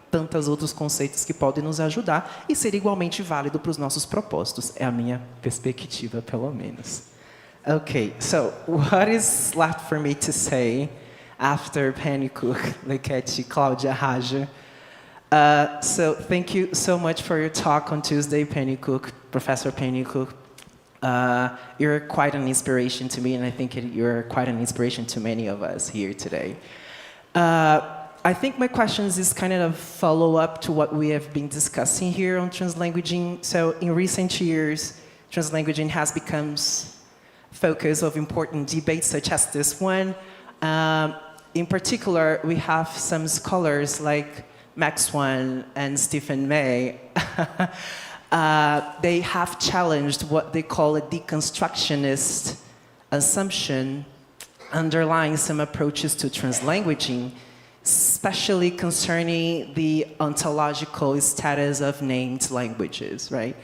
tantos outros conceitos que podem nos ajudar e ser igualmente válido para os nossos propósitos. É a minha perspectiva, pelo menos. Okay, so what is left for me to say after Pennycook, Lequete, Cláudia, Raja? So thank you so much for your talk on Tuesday, Pennycook, Professor Pennycook. You're quite an inspiration to me, and I think you're quite an inspiration to many of us here today. I think my questions is kind of a follow-up to what we have been discussing here on translanguaging. So in recent years, translanguaging has become focus of important debates such as this one. In particular, we have some scholars like Max Wan and Stephen May. They have challenged what they call a deconstructionist assumption underlying some approaches to translanguaging, especially concerning the ontological status of named languages, right?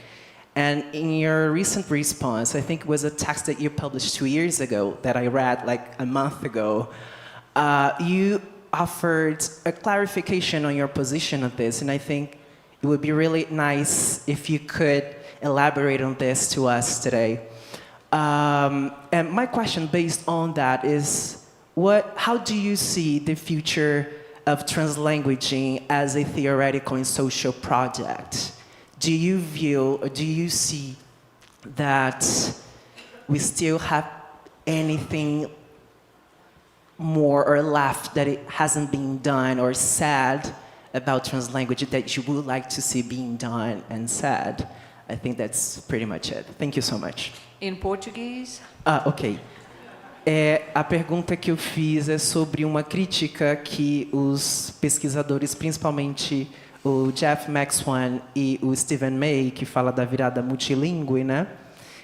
And in your recent response, I think it was a text that you published 2 years ago that I read like a month ago, you offered a clarification on your position on this, and I think it would be really nice if you could elaborate on this to us today. And my question based on that is, how do you see the future of translanguaging as a theoretical and social project? Do you view, or do you see that we still have anything more or left that it hasn't been done or said about translanguage that you would like to see being done and said? I think that's pretty much it. Thank you so much. In Portuguese? Ok. A pergunta que eu fiz é sobre uma crítica que os pesquisadores, principalmente o Jeff Maxwan e o Stephen May, que fala da virada multilingüe, né?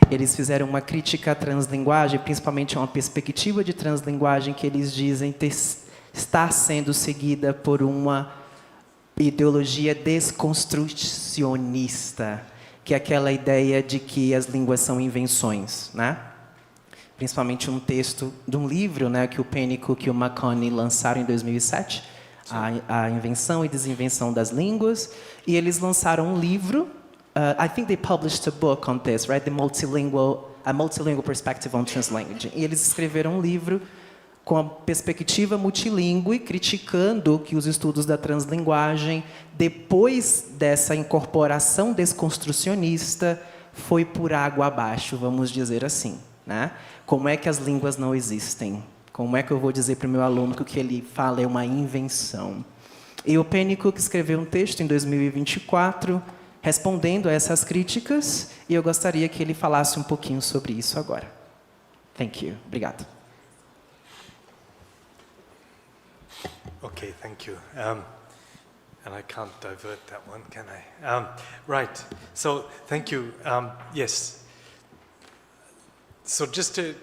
Eles fizeram uma crítica à translinguagem, principalmente a uma perspectiva de translinguagem que eles dizem estar sendo seguida por uma ideologia desconstrucionista, que é aquela ideia de que as línguas são invenções, né? Principalmente um texto de um livro, né, que o Pennycook e o McConney lançaram em 2007, a invenção e desinvenção das línguas, e eles lançaram um livro. I think they published a book on this, right? A multilingual perspective on translanguaging. E eles escreveram um livro com a perspectiva multilingüe, criticando que os estudos da translinguagem, depois dessa incorporação desconstrucionista, foi por água abaixo, vamos dizer assim, né? Como é que as línguas não existem? Como é que eu vou dizer para o meu aluno que o que ele fala é uma invenção? E o Pennycook escreveu um texto em 2024 respondendo a essas críticas, e eu gostaria que ele falasse um pouquinho sobre isso agora. Thank you. Obrigado. Okay, thank you. And I can't divert that one, can I? Right, so thank you. Yes. So just to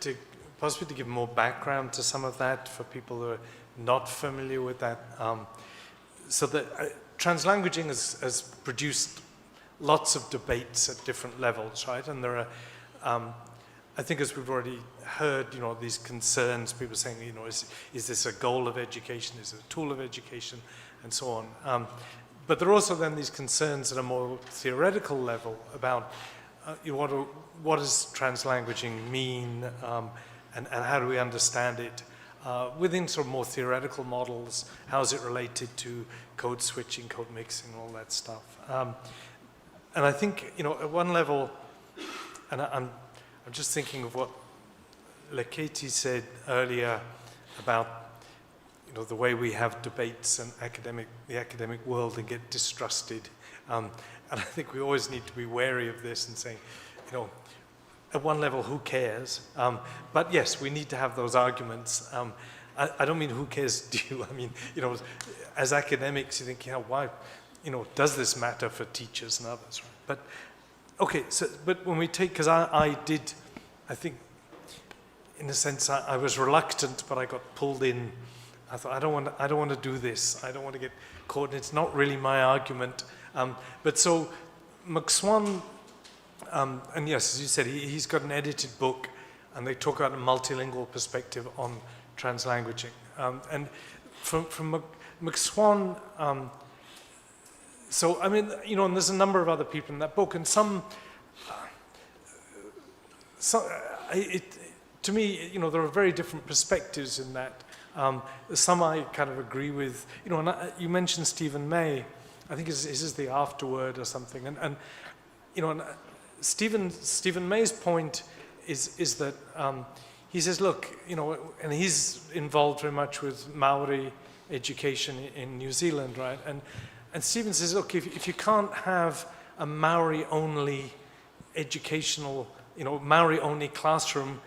possibly to give more background to some of that for people who are not familiar with that. So that translanguaging has produced lots of debates at different levels, right? And there are, I think as we've already heard, these concerns, people saying, is this a goal of education? Is it a tool of education? And so on. But there are also then these concerns at a more theoretical level about what does translanguaging mean, and how do we understand it within sort of more theoretical models? How is it related to code switching, code mixing, all that stuff? And I think, at one level, and I'm just thinking of what Leketi said earlier about the way we have debates and the academic world and get distrusted. And I think we always need to be wary of this and saying, at one level, who cares? But yes, we need to have those arguments. I don't mean who cares to you. I mean, as academics, you think, why, does this matter for teachers and others? Right? But, okay, but when we take, because I think, in a sense, I was reluctant, but I got pulled in. I thought, I don't want to do this. I don't want to get caught. It's not really my argument. But so McSwan, and yes, as you said, he's got an edited book, and they talk about a multilingual perspective on translanguaging. And from McSwan, so I mean, and there's a number of other people in that book, and to me, there are very different perspectives in that. Some I kind of agree with, and you mentioned Stephen May. I think his is the afterword or something, and Stephen May's point is that he says, look, and he's involved very much with Maori education in New Zealand, right? And Stephen says, look, if you can't have a Maori-only educational, Maori-only classroom,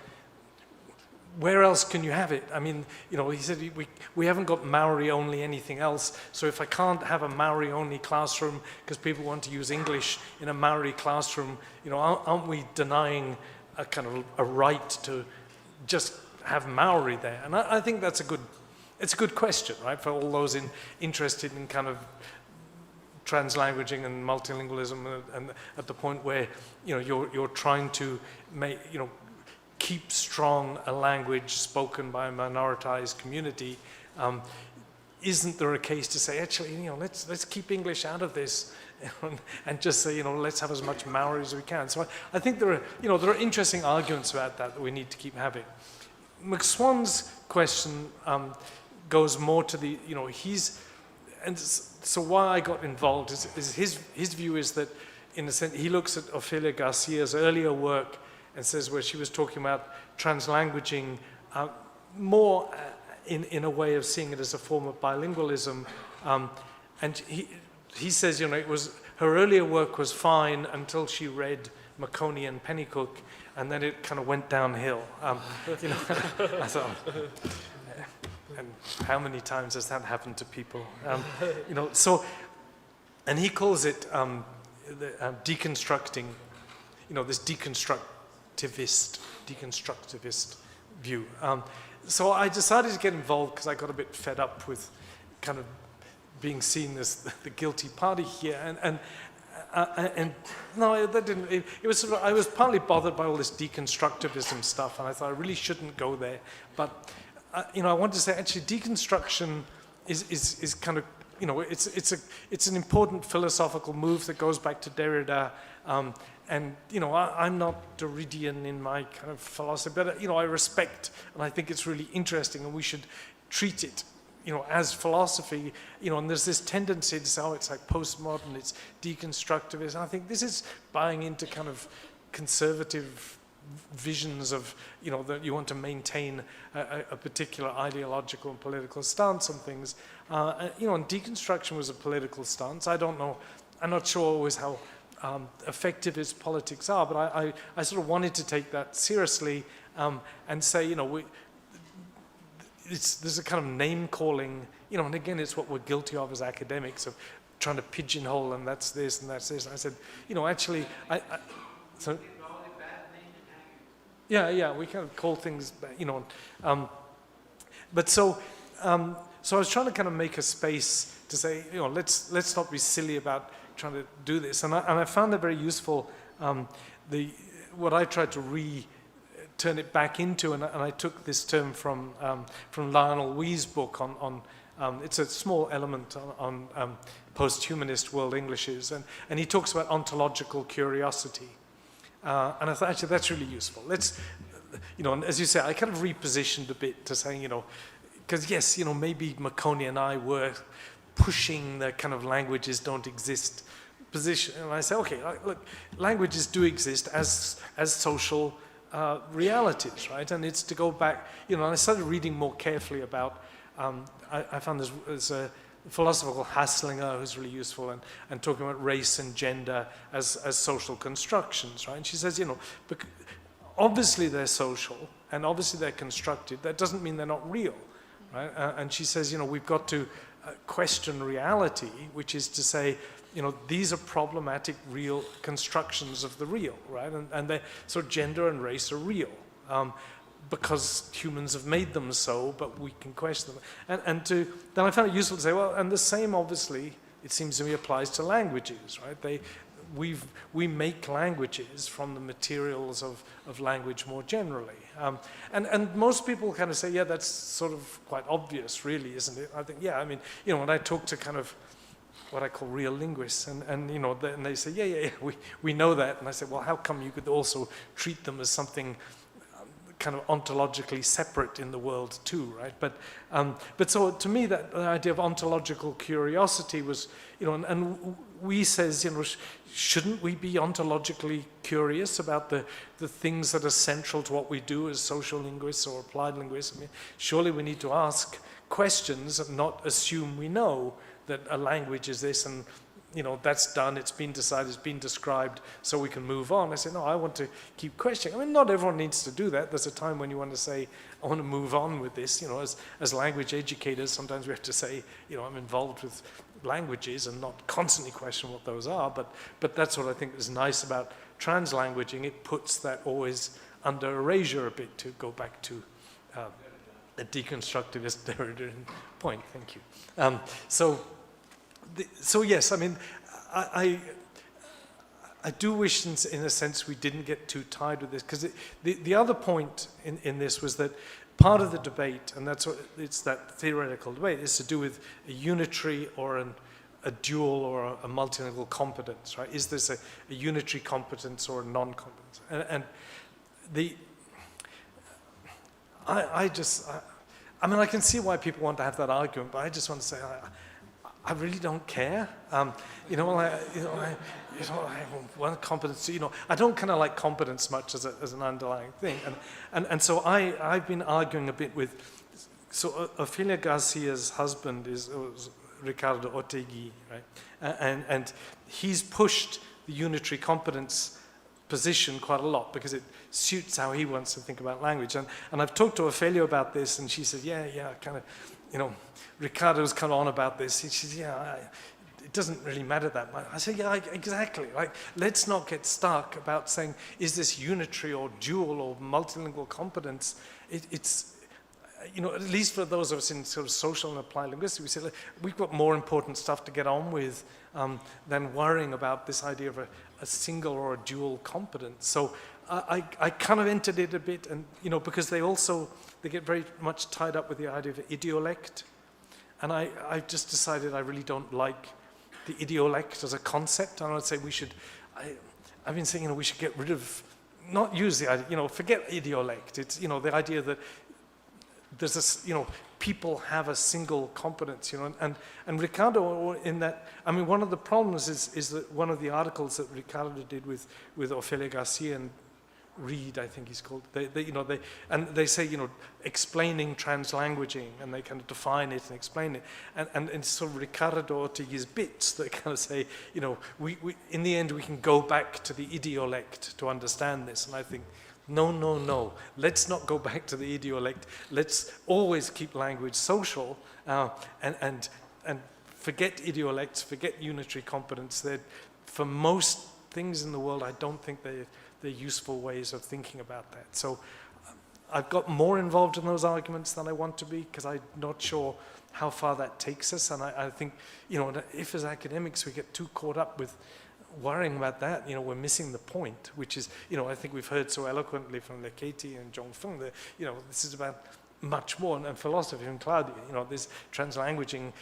where else can you have it? I mean, he said, we haven't got Maori-only anything else, so if I can't have a Maori-only classroom because people want to use English in a Maori classroom, aren't we denying a kind of a right to just have Maori there? And I think it's a good question, right, for all those interested in kind of translanguaging and multilingualism, and at the point where, you're trying to make, keep strong a language spoken by a minoritized community, isn't there a case to say, actually, let's keep English out of this, and just say, let's have as much Maori as we can. So I think there are interesting arguments about that we need to keep having. McSwan's question goes more to the, and so why I got involved is his view is that, in a sense, he looks at Ofelia Garcia's earlier work and says where she was talking about translanguaging more in a way of seeing it as a form of bilingualism. And he says, it was, her earlier work was fine until she read Macaulay and Pennycook, and then it kind of went downhill. I thought, and how many times has that happened to people? So, and he calls it deconstructing, this deconstructivist view. So I decided to get involved because I got a bit fed up with kind of being seen as the guilty party here, and no, that didn't. It was sort of, I was partly bothered by all this deconstructivism stuff, and I thought I really shouldn't go there. But I want to say actually deconstruction is kind of, it's an important philosophical move that goes back to Derrida. And I'm not Derridian in my kind of philosophy, but I respect, and I think it's really interesting, and we should treat it, as philosophy. And there's this tendency to say, oh, it's like postmodern, it's deconstructivist. And I think this is buying into kind of conservative visions of, that you want to maintain a particular ideological and political stance on things. And deconstruction was a political stance. I don't know, I'm not sure always how effective its politics are, but I sort of wanted to take that seriously and say, there's a kind of name calling, and again, it's what we're guilty of as academics, of trying to pigeonhole, and that's this and that's this. And I said, actually, so, yeah, we kind of call things, but so I was trying to kind of make a space to say, let's not be silly about trying to do this, and I found it very useful. What I tried to turn it back into, and I took this term from Lionel Wee's book on it's a small element on post-humanist world Englishes, and he talks about ontological curiosity, and I thought actually that's really useful. Let's, and as you say, I kind of repositioned a bit to saying, because yes, maybe Macaulay and I were pushing the kind of languages don't exist position, and I say, okay, look, languages do exist as social realities, right? And it's to go back, and I started reading more carefully about, I found there's a philosopher called Hasslinger who's really useful, and talking about race and gender as social constructions, right? And she says, obviously they're social, and obviously they're constructed. That doesn't mean they're not real, right? And she says, we've got to question reality, which is to say, these are problematic real constructions of the real, right? And so gender and race are real because humans have made them so, but we can question them. Then I found it useful to say, well, and the same obviously, it seems to me, applies to languages, right? We make languages from the materials of language more generally. And most people kind of say, yeah, that's sort of quite obvious, really, isn't it? I think, yeah, I mean, when I talk to kind of what I call real linguists, and they say, yeah, we know that. And I say, well, how come you could also treat them as something kind of ontologically separate in the world too, right? But so to me, that idea of ontological curiosity was, and we says, shouldn't we be ontologically curious about the things that are central to what we do as social linguists or applied linguists? I mean, surely we need to ask questions and not assume we know that a language is this, and that's done, it's been decided, it's been described, so we can move on. I said, no, I want to keep questioning. I mean, not everyone needs to do that. There's a time when you want to say, I want to move on with this. As language educators, sometimes we have to say, I'm involved with languages and not constantly question what those are. But that's what I think is nice about translanguaging. It puts that always under erasure a bit, to go back to a deconstructivist Derridian point. Thank you. So yes, I mean, I do wish, in a sense, we didn't get too tied with this, because the other point in this was that part of the debate, and it's that theoretical debate, is to do with a unitary or a dual or a multilingual competence, right? Is this a unitary competence or a non-competence? And I mean, I can see why people want to have that argument, but I just want to say, I really don't care. I want competence. I don't kind of like competence much as an underlying thing, and so I've been arguing a bit with. So Ofelia Garcia's husband is Ricardo Otegui, right? And he's pushed the unitary competence position quite a lot because it suits how he wants to think about language. And I've talked to Ofelia about this, and she said, yeah, kind of, Ricardo's kind of on about this. She says, yeah, it doesn't really matter that much. I say, yeah, exactly. Like, let's not get stuck about saying, is this unitary or dual or multilingual competence? It's, at least for those of us in sort of social and applied linguistics, we say, look, we've got more important stuff to get on with than worrying about this idea of a single or a dual competence. So I kind of entered it a bit, and because they get very much tied up with the idea of idiolect, and I just decided I really don't like the idiolect as a concept. And I'd say I've been saying we should get rid of, not use the idea, forget idiolect. It's the idea that there's this, people have a single competence, and Ricardo in that, I mean, one of the problems is that one of the articles that Ricardo did with Ofelia Garcia and Reed, I think he's called. They say, explaining translanguaging, and they kind of define it and explain it. And it's sort of Ricardo Ortiga's bits that kind of say, we in the end we can go back to the idiolect to understand this. And I think, no. Let's not go back to the idiolect. Let's always keep language social, and forget idiolects, forget unitary competence. For most things in the world, I don't think they're useful ways of thinking about that. So I've got more involved in those arguments than I want to be, because I'm not sure how far that takes us. And I think, if as academics we get too caught up with worrying about that, we're missing the point, which is, I think we've heard so eloquently from Leketi and Zhongfeng that, this is about much more, and philosophy from Claudia, this translanguaging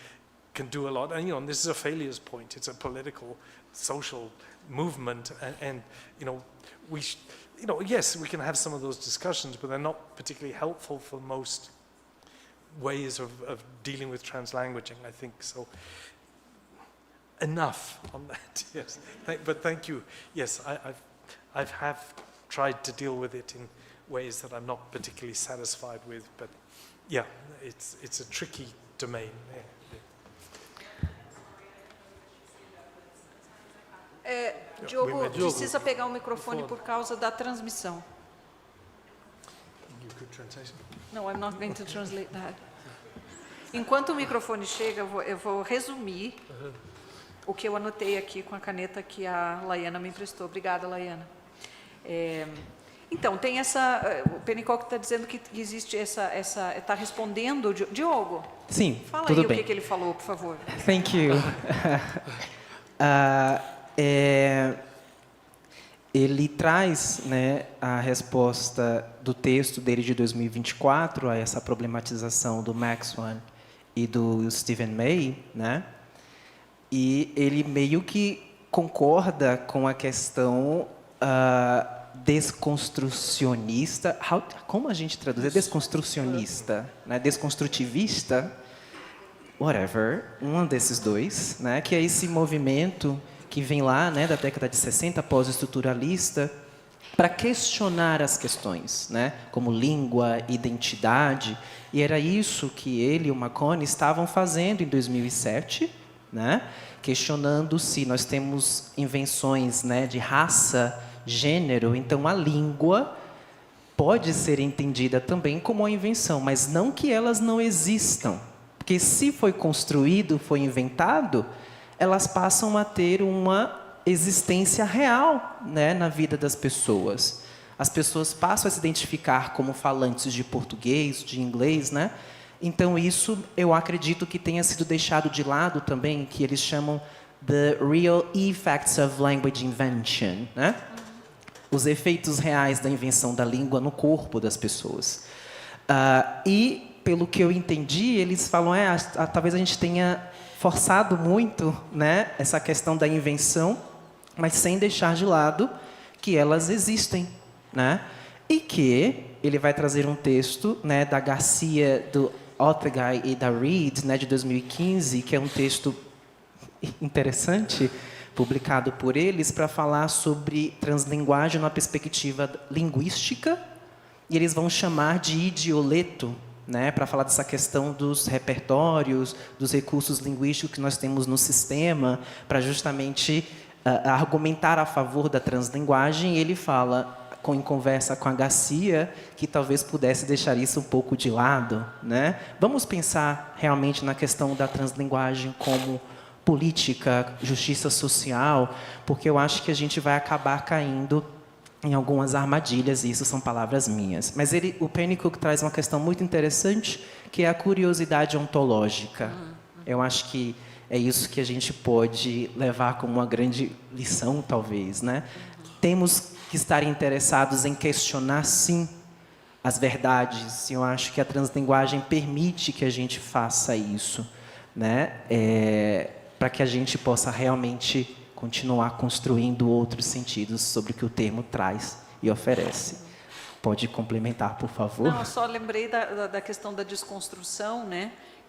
can do a lot. And, this is a failures point. It's a political, social movement, and yes, we can have some of those discussions, but they're not particularly helpful for most ways of dealing with translanguaging, I think. So enough on that. Yes, but thank you. Yes, I have tried to deal with it in ways that I'm not particularly satisfied with, but yeah, it's a tricky domain. Yeah. Diogo, precisa pegar o microfone por causa da transmissão. You could translate. No, I'm not going to translate that. Enquanto o microfone chega, eu vou resumir o que eu anotei aqui com a caneta que a Laiana me emprestou. Obrigada, Laiana. Então, tem o Pennycook está dizendo que existe está respondendo, Diogo? Sim, fala tudo aí bem. O que ele falou, por favor. Thank you. Ele traz, a resposta do texto dele de 2024 a essa problematização do Maxwell e do Stephen May, e ele meio que concorda com a questão desconstrucionista. Como a gente traduz? É desconstrucionista, desconstrutivista, whatever, um desses dois, que é esse movimento que vem lá, da década de 60, pós-estruturalista, para questionar as questões, como língua, identidade, e era isso que ele e o Marconi estavam fazendo em 2007, questionando se nós temos invenções, de raça, gênero, então a língua pode ser entendida também como uma invenção, mas não que elas não existam. Porque se foi construído, foi inventado, elas passam a ter uma existência real, na vida das pessoas. As pessoas passam a se identificar como falantes de português, de inglês, Então isso eu acredito que tenha sido deixado de lado também, que eles chamam the real effects of language invention, Os efeitos reais da invenção da língua no corpo das pessoas. E pelo que eu entendi, eles falam, talvez a gente tenha forçado muito, essa questão da invenção, mas sem deixar de lado que elas existem, E que ele vai trazer um texto, da Garcia, do Ortega e da Reed, de 2015, que é um texto interessante, publicado por eles, para falar sobre translinguagem numa perspectiva linguística, e eles vão chamar de idioleto, para falar dessa questão dos repertórios, dos recursos linguísticos que nós temos no sistema, para justamente argumentar a favor da translinguagem. E ele fala, em conversa com a Garcia, que talvez pudesse deixar isso um pouco de lado. Vamos pensar realmente na questão da translinguagem como política, justiça social, porque eu acho que a gente vai acabar caindo em algumas armadilhas, e isso são palavras minhas. Mas o Pennycook traz uma questão muito interessante, que é a curiosidade ontológica. Eu acho que é isso que a gente pode levar como uma grande lição, talvez. Temos que estar interessados em questionar, sim, as verdades. Eu acho que a translinguagem permite que a gente faça isso, para que a gente possa realmente continuar construindo outros sentidos sobre o que o termo traz e oferece. Pode complementar, por favor? Não, eu só lembrei da questão da desconstrução,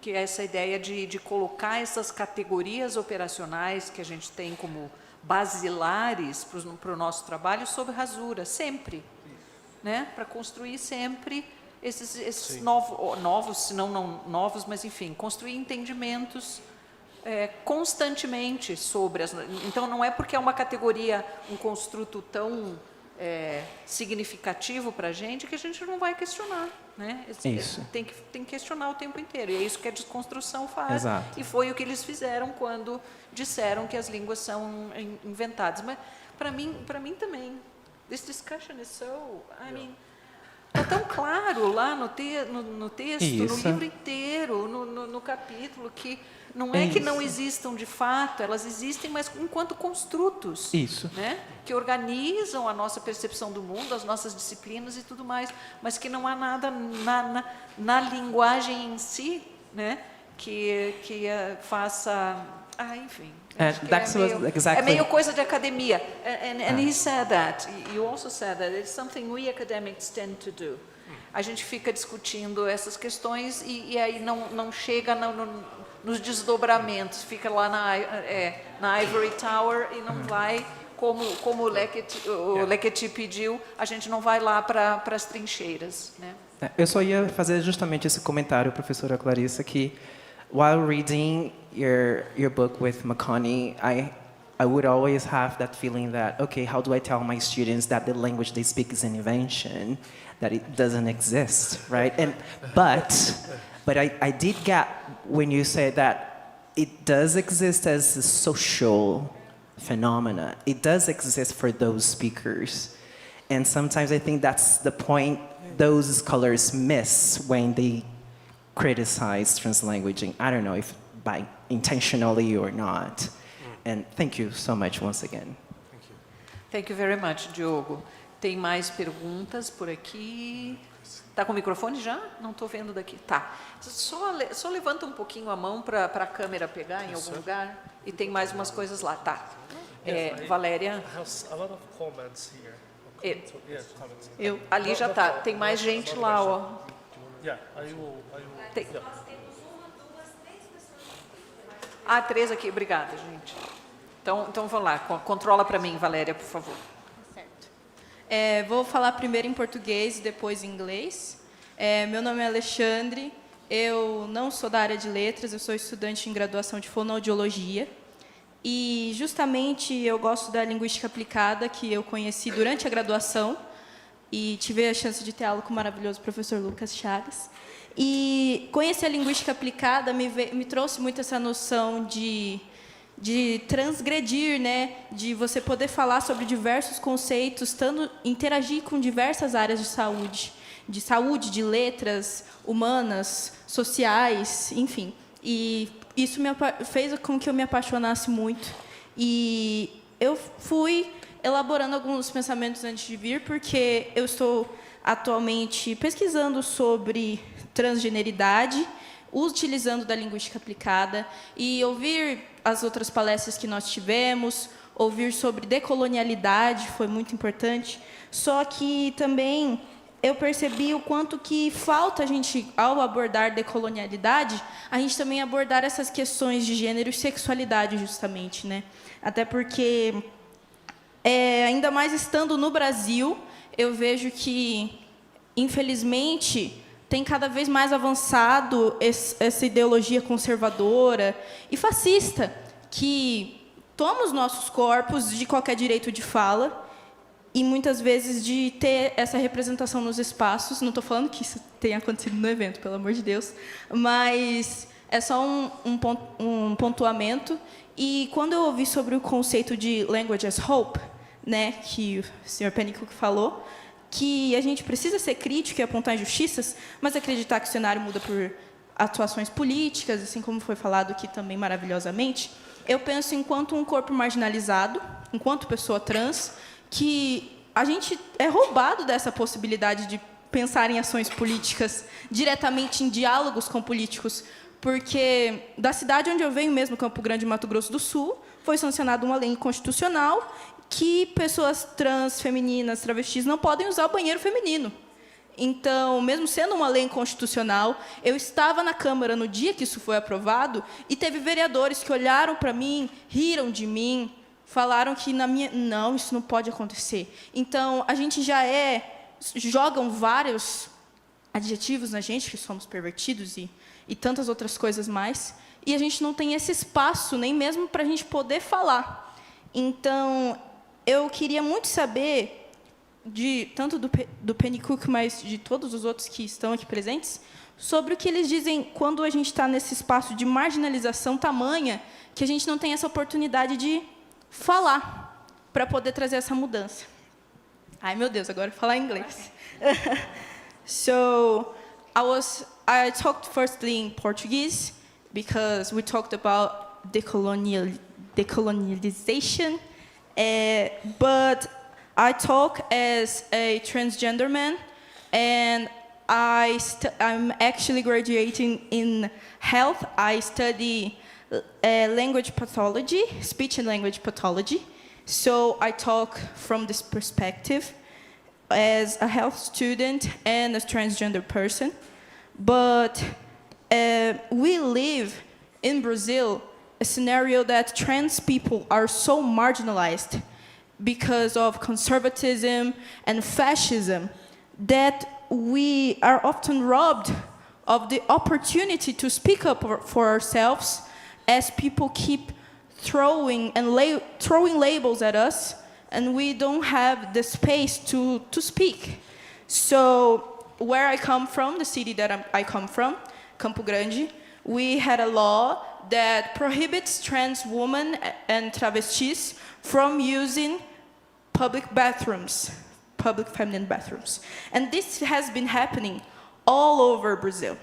que é essa ideia de colocar essas categorias operacionais que a gente tem como basilares para o nosso trabalho sob rasura, sempre. né, para construir sempre esses novos, se não novos, mas enfim, construir entendimentos constantemente sobre as... Então, não é porque é uma categoria, um construto tão significativo para a gente que a gente não vai questionar, né? Isso. Tem que questionar o tempo inteiro, e é isso que a desconstrução faz. Exato. E foi o que eles fizeram quando disseram que as línguas são inventadas. Mas, para mim também, this discussion is so... I mean, está tão claro lá no texto, Isso. no livro inteiro, no capítulo, que não é que não existam de fato, elas existem, mas enquanto construtos. Isso. Né? Que organizam a nossa percepção do mundo, as nossas disciplinas e tudo mais, mas que não há nada na linguagem em si, né? que faça... enfim. É meio coisa de academia. And he said that. You also said that it's something we academics tend to do. A gente fica discutindo essas questões e aí não chega nos desdobramentos. Fica lá na Ivory Tower e não vai, como o Leketi pediu, a gente não vai lá para as trincheiras. Né? Eu só ia fazer justamente esse comentário, professora Clarissa, que while reading your book with Makani, I would always have that feeling that, okay, how do I tell my students that the language they speak is an invention, that it doesn't exist, right? But I did get when you say that it does exist as a social phenomena. It does exist for those speakers. And sometimes I think that's the point those scholars miss when they criticize translanguaging. I don't know if by intentionally or not. And thank you so much once again. Thank you very much, Diogo. Tem mais perguntas por aqui? Está com o microfone já? Não estou vendo daqui. Tá. Só levanta um pouquinho a mão para a câmera pegar em algum lugar. E tem mais umas coisas lá. Tá. Valéria. Ali já está. Tem mais gente lá, ó. Tem. 3 aqui. Obrigada, gente. Então vamos lá. Controla para mim, Valéria, por favor. Vou falar primeiro em português e depois em inglês. Meu nome é Alexandre, eu não sou da área de letras, eu sou estudante em graduação de fonoaudiologia. E, justamente, eu gosto da linguística aplicada, que eu conheci durante a graduação, e tive a chance de ter aula com o maravilhoso professor Lucas Chagas. E conhecer a linguística aplicada me trouxe muito essa noção de transgredir, né? De você poder falar sobre diversos conceitos, interagir com diversas áreas de saúde, de letras, humanas, sociais, enfim. E isso fez com que eu me apaixonasse muito. E eu fui elaborando alguns pensamentos antes de vir, porque eu estou atualmente pesquisando sobre transgeneridade, utilizando da linguística aplicada, e ouvir as outras palestras que nós tivemos, ouvir sobre decolonialidade foi muito importante, só que também eu percebi o quanto que falta a gente, ao abordar decolonialidade, a gente também abordar essas questões de gênero e sexualidade, justamente, né? Até porque, ainda mais estando no Brasil, eu vejo que, infelizmente, tem cada vez mais avançado essa ideologia conservadora e fascista, que toma os nossos corpos de qualquer direito de fala e, muitas vezes, de ter essa representação nos espaços. Não estou falando que isso tenha acontecido no evento, pelo amor de Deus, mas é só um pontuamento. E, quando eu ouvi sobre o conceito de language as hope, né, que o Sr. Pennycook falou, que a gente precisa ser crítico e apontar injustiças, mas acreditar que o cenário muda por atuações políticas, assim como foi falado aqui também maravilhosamente, eu penso enquanto um corpo marginalizado, enquanto pessoa trans, que a gente é roubado dessa possibilidade de pensar em ações políticas diretamente em diálogos com políticos, porque da cidade onde eu venho, mesmo Campo Grande, Mato Grosso do Sul, foi sancionada uma lei inconstitucional que pessoas trans, femininas, travestis não podem usar o banheiro feminino. Então, mesmo sendo uma lei inconstitucional, eu estava na Câmara no dia que isso foi aprovado e teve vereadores que olharam para mim, riram de mim, falaram que não, isso não pode acontecer. Então, a gente já é jogam vários adjetivos na gente, que somos pervertidos e tantas outras coisas mais, e a gente não tem esse espaço nem mesmo para a gente poder falar. Então, eu queria muito saber, tanto do Pennycook, mas de todos os outros que estão aqui presentes, sobre o que eles dizem quando a gente está nesse espaço de marginalização tamanha que a gente não tem essa oportunidade de falar para poder trazer essa mudança. Ai, meu Deus, agora vou falar inglês. So, I talked firstly in Portuguese because we talked about decolonialization, but I talk as a transgender man, and I'm actually graduating in health. I study language pathology, speech and language pathology. So I talk from this perspective as a health student and as a transgender person. But we live in Brazil a scenario that trans people are so marginalized because of conservatism and fascism that we are often robbed of the opportunity to speak up for ourselves as people keep throwing labels at us, and we don't have the space to speak. So where I come from, the city that I come from, Campo Grande, we had a law that prohibits trans women and travestis from using public bathrooms, public feminine bathrooms. And this has been happening all over Brazil.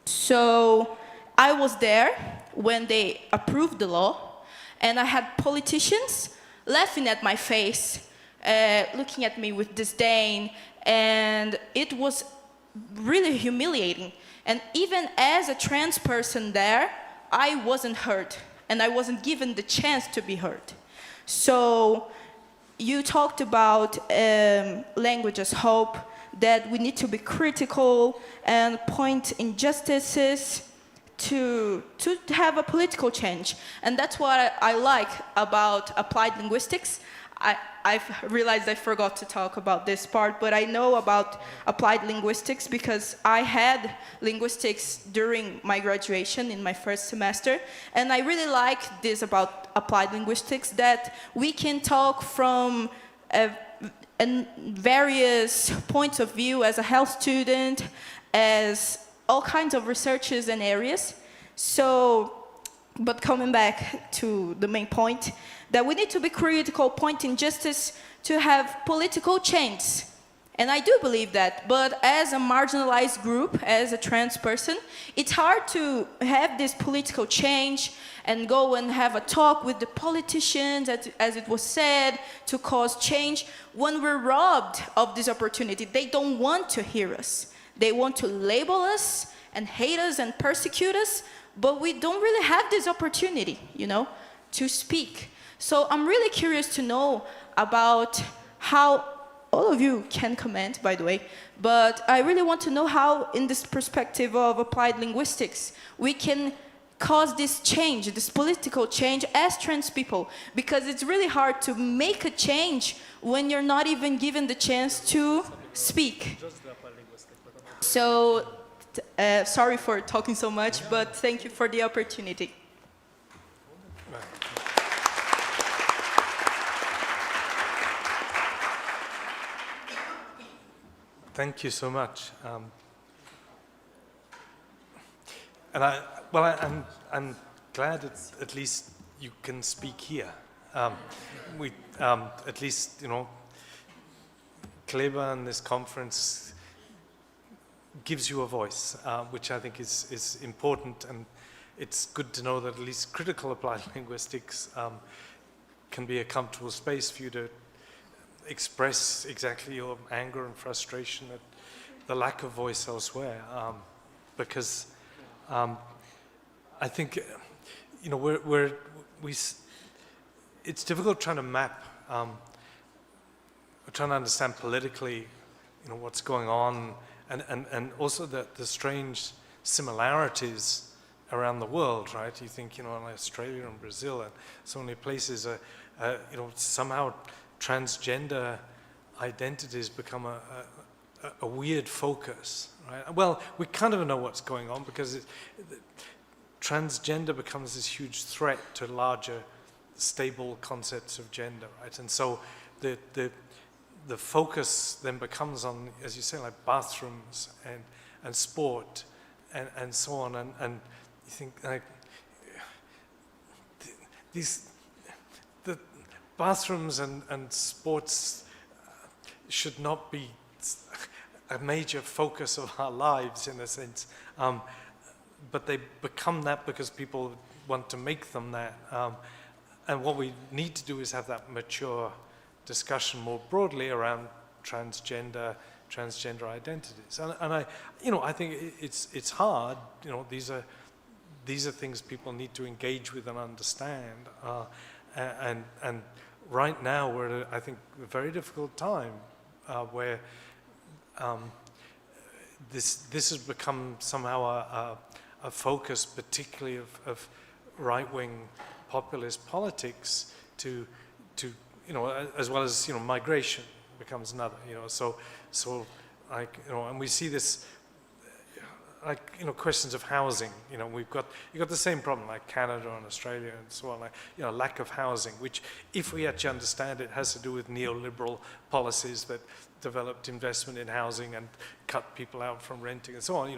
So I was there when they approved the law, and I had politicians laughing at my face, looking at me with disdain, and it was really humiliating. And even as a trans person there, I wasn't heard, and I wasn't given the chance to be heard. So you talked about language as hope, that we need to be critical and point injustices to have a political change. And that's what I like about applied linguistics. I've realized I forgot to talk about this part, but I know about applied linguistics because I had linguistics during my graduation in my first semester. And I really like this about applied linguistics, that we can talk from various points of view as a health student, as all kinds of researches and areas. So, but coming back to the main point, that we need to be critical, point injustice to have political change. And I do believe that, but as a marginalized group, as a trans person, it's hard to have this political change and go and have a talk with the politicians, as it was said, to cause change, when we're robbed of this opportunity. They don't want to hear us. They want to label us and hate us and persecute us, but we don't really have this opportunity, to speak. So I'm really curious to know about how, all of you can comment, by the way, but I really want to know how, in this perspective of applied linguistics, we can cause this change, this political change as trans people, because it's really hard to make a change when you're not even given the chance to speak. So, sorry for talking so much, but thank you for the opportunity. Thank you so much. I'm glad at least you can speak here. At least, Kleber and this conference gives you a voice, which I think is important, and it's good to know that at least critical applied linguistics can be a comfortable space for you to express exactly your anger and frustration at the lack of voice elsewhere, because I think it's difficult trying to map, trying to understand politically, what's going on, and also the strange similarities around the world, right? You think, Australia and Brazil and so many places are, somehow transgender identities become a weird focus, right? Well, we kind of know what's going on because transgender becomes this huge threat to larger, stable concepts of gender, right? And so the focus then becomes on, as you say, like bathrooms and sport and so on, and you think like the bathrooms and sports should not be a major focus of our lives in a sense, but they become that because people want to make them that. And what we need to do is have that mature discussion more broadly around transgender identities. And I think it's hard. These are things people need to engage with and understand. And right now we're at, I think, a very difficult time where this has become somehow a focus, particularly of right-wing populist politics, to as well as migration becomes another. So like and we see this like questions of housing. You've got the same problem like Canada and Australia and so on, like lack of housing, which if we actually understand it has to do with neoliberal policies that developed investment in housing and cut people out from renting and so on,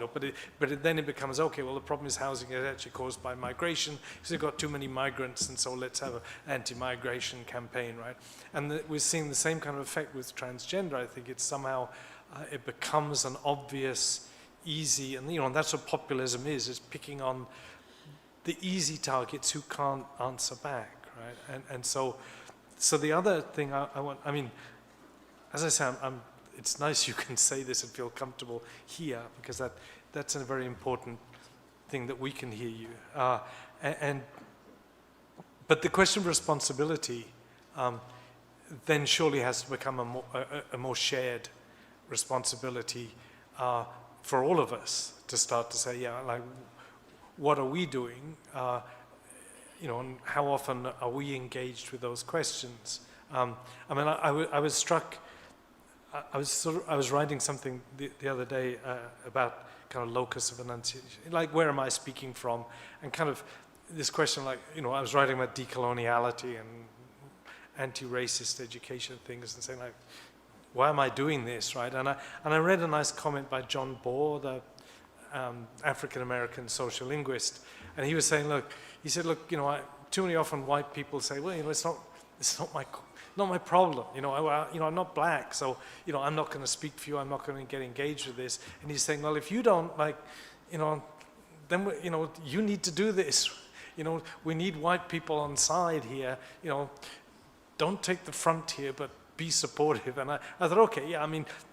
then it becomes, okay, well, the problem is housing is actually caused by migration because they've got too many migrants, and so let's have an anti-migration campaign, right? And we're seeing the same kind of effect with transgender. I think it's somehow, it becomes an obvious, easy, and that's what populism is picking on the easy targets who can't answer back, right? And so the other thing I want, as I say, it's nice you can say this and feel comfortable here, because that's a very important thing that we can hear you. But the question of responsibility then surely has to become a more shared responsibility for all of us to start to say, like, what are we doing? And how often are we engaged with those questions? I was struck. I was writing something the other day about kind of locus of enunciation, like where am I speaking from, and kind of this question, like I was writing about decoloniality and anti-racist education things, and saying like, why am I doing this, right? And I read a nice comment by John Bohr, the African-American social linguist, and he was saying, look, too many often white people say, well, it's not my problem. I'm not black, so I'm not going to speak for you. I'm not going to get engaged with this. And he's saying, well, if you don't then you need to do this. We need white people on side here. Don't take the front here, but be supportive. And I thought, okay,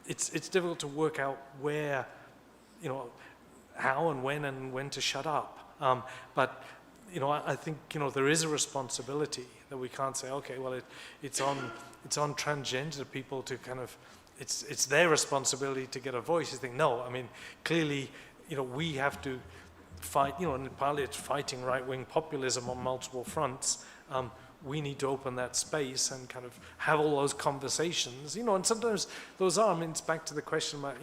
it's difficult to work out where, how and when to shut up. But I think there is a responsibility that we can't say, okay, well, it's on transgender people to kind of, it's their responsibility to get a voice. You think, no, clearly, we have to fight, and partly it's fighting right-wing populism on multiple fronts. We need to open that space and kind of have all those conversations, and sometimes those are, it's back to the question about,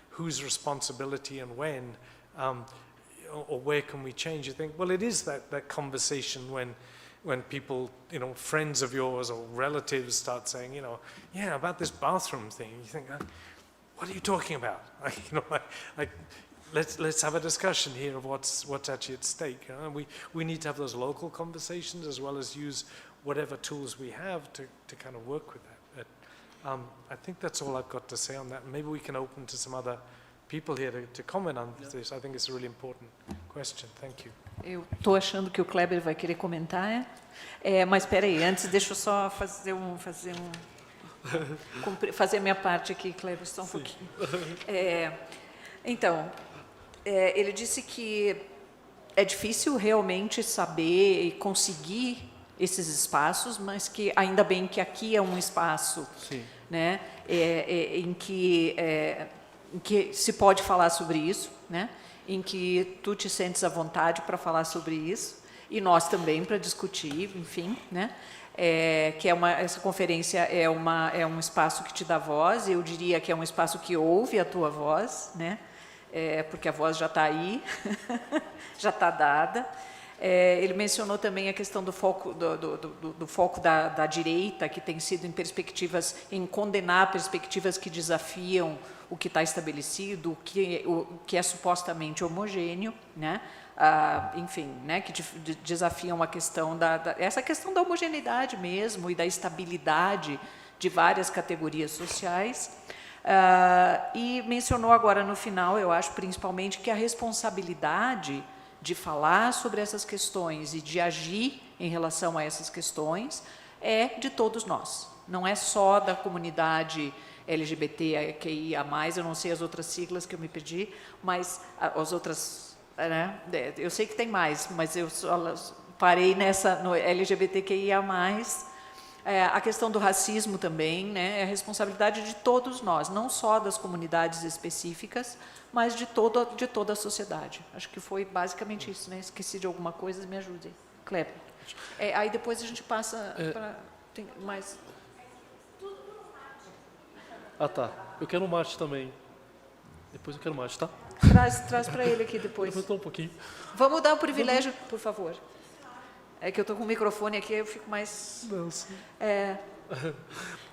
whose responsibility and when, or where can we change? You think, well, it is that conversation when people, friends of yours or relatives start saying, about this bathroom thing. You think, what are you talking about? Let's have a discussion here of what's actually at stake. We need to have those local conversations as well as use whatever tools we have to kind of work with that. But I think that's all I've got to say on that. Maybe we can open to some other people here to comment on this. I think it's a really important question. Thank you. Eu estou achando que o Kleber vai querer comentar, mas espera aí, antes deixa eu só fazer a minha parte aqui, Kleber, só um pouquinho. Então, ele disse que é difícil realmente saber e conseguir esses espaços, mas que ainda bem que aqui é um espaço, né, em que se pode falar sobre isso, né? Em que tu te sentes à vontade para falar sobre isso, e nós também para discutir, enfim, né? que essa conferência é um espaço que te dá voz, eu diria que é um espaço que ouve a tua voz, né? Porque a voz já está aí, já está dada. Ele mencionou também a questão do foco, do foco da direita, que tem sido em condenar perspectivas que desafiam o que está estabelecido, o que é supostamente homogêneo, né? Enfim, né, que desafiam a questão essa questão da homogeneidade mesmo e da estabilidade de várias categorias sociais. E mencionou agora no final, eu acho principalmente, que a responsabilidade de falar sobre essas questões e de agir em relação a essas questões é de todos nós. Não é só da comunidade LGBTQIA+, eu não sei as outras siglas que eu me perdi, mas as outras, né, eu sei que tem mais, mas eu parei no LGBTQIA+. A questão do racismo também, né, é a responsabilidade de todos nós, não só das comunidades específicas, mas de toda a sociedade. Acho que foi basicamente isso, né? Esqueci de alguma coisa, me ajudem. Kleber. Aí depois a gente passa para... Tem mais... Tá. Eu quero um mate também. Depois eu quero mate, tá? Traz para ele aqui depois. Eu vou um pouquinho. Vamos dar o privilégio, por favor. É que eu estou com o microfone aqui, eu fico mais... Nossa.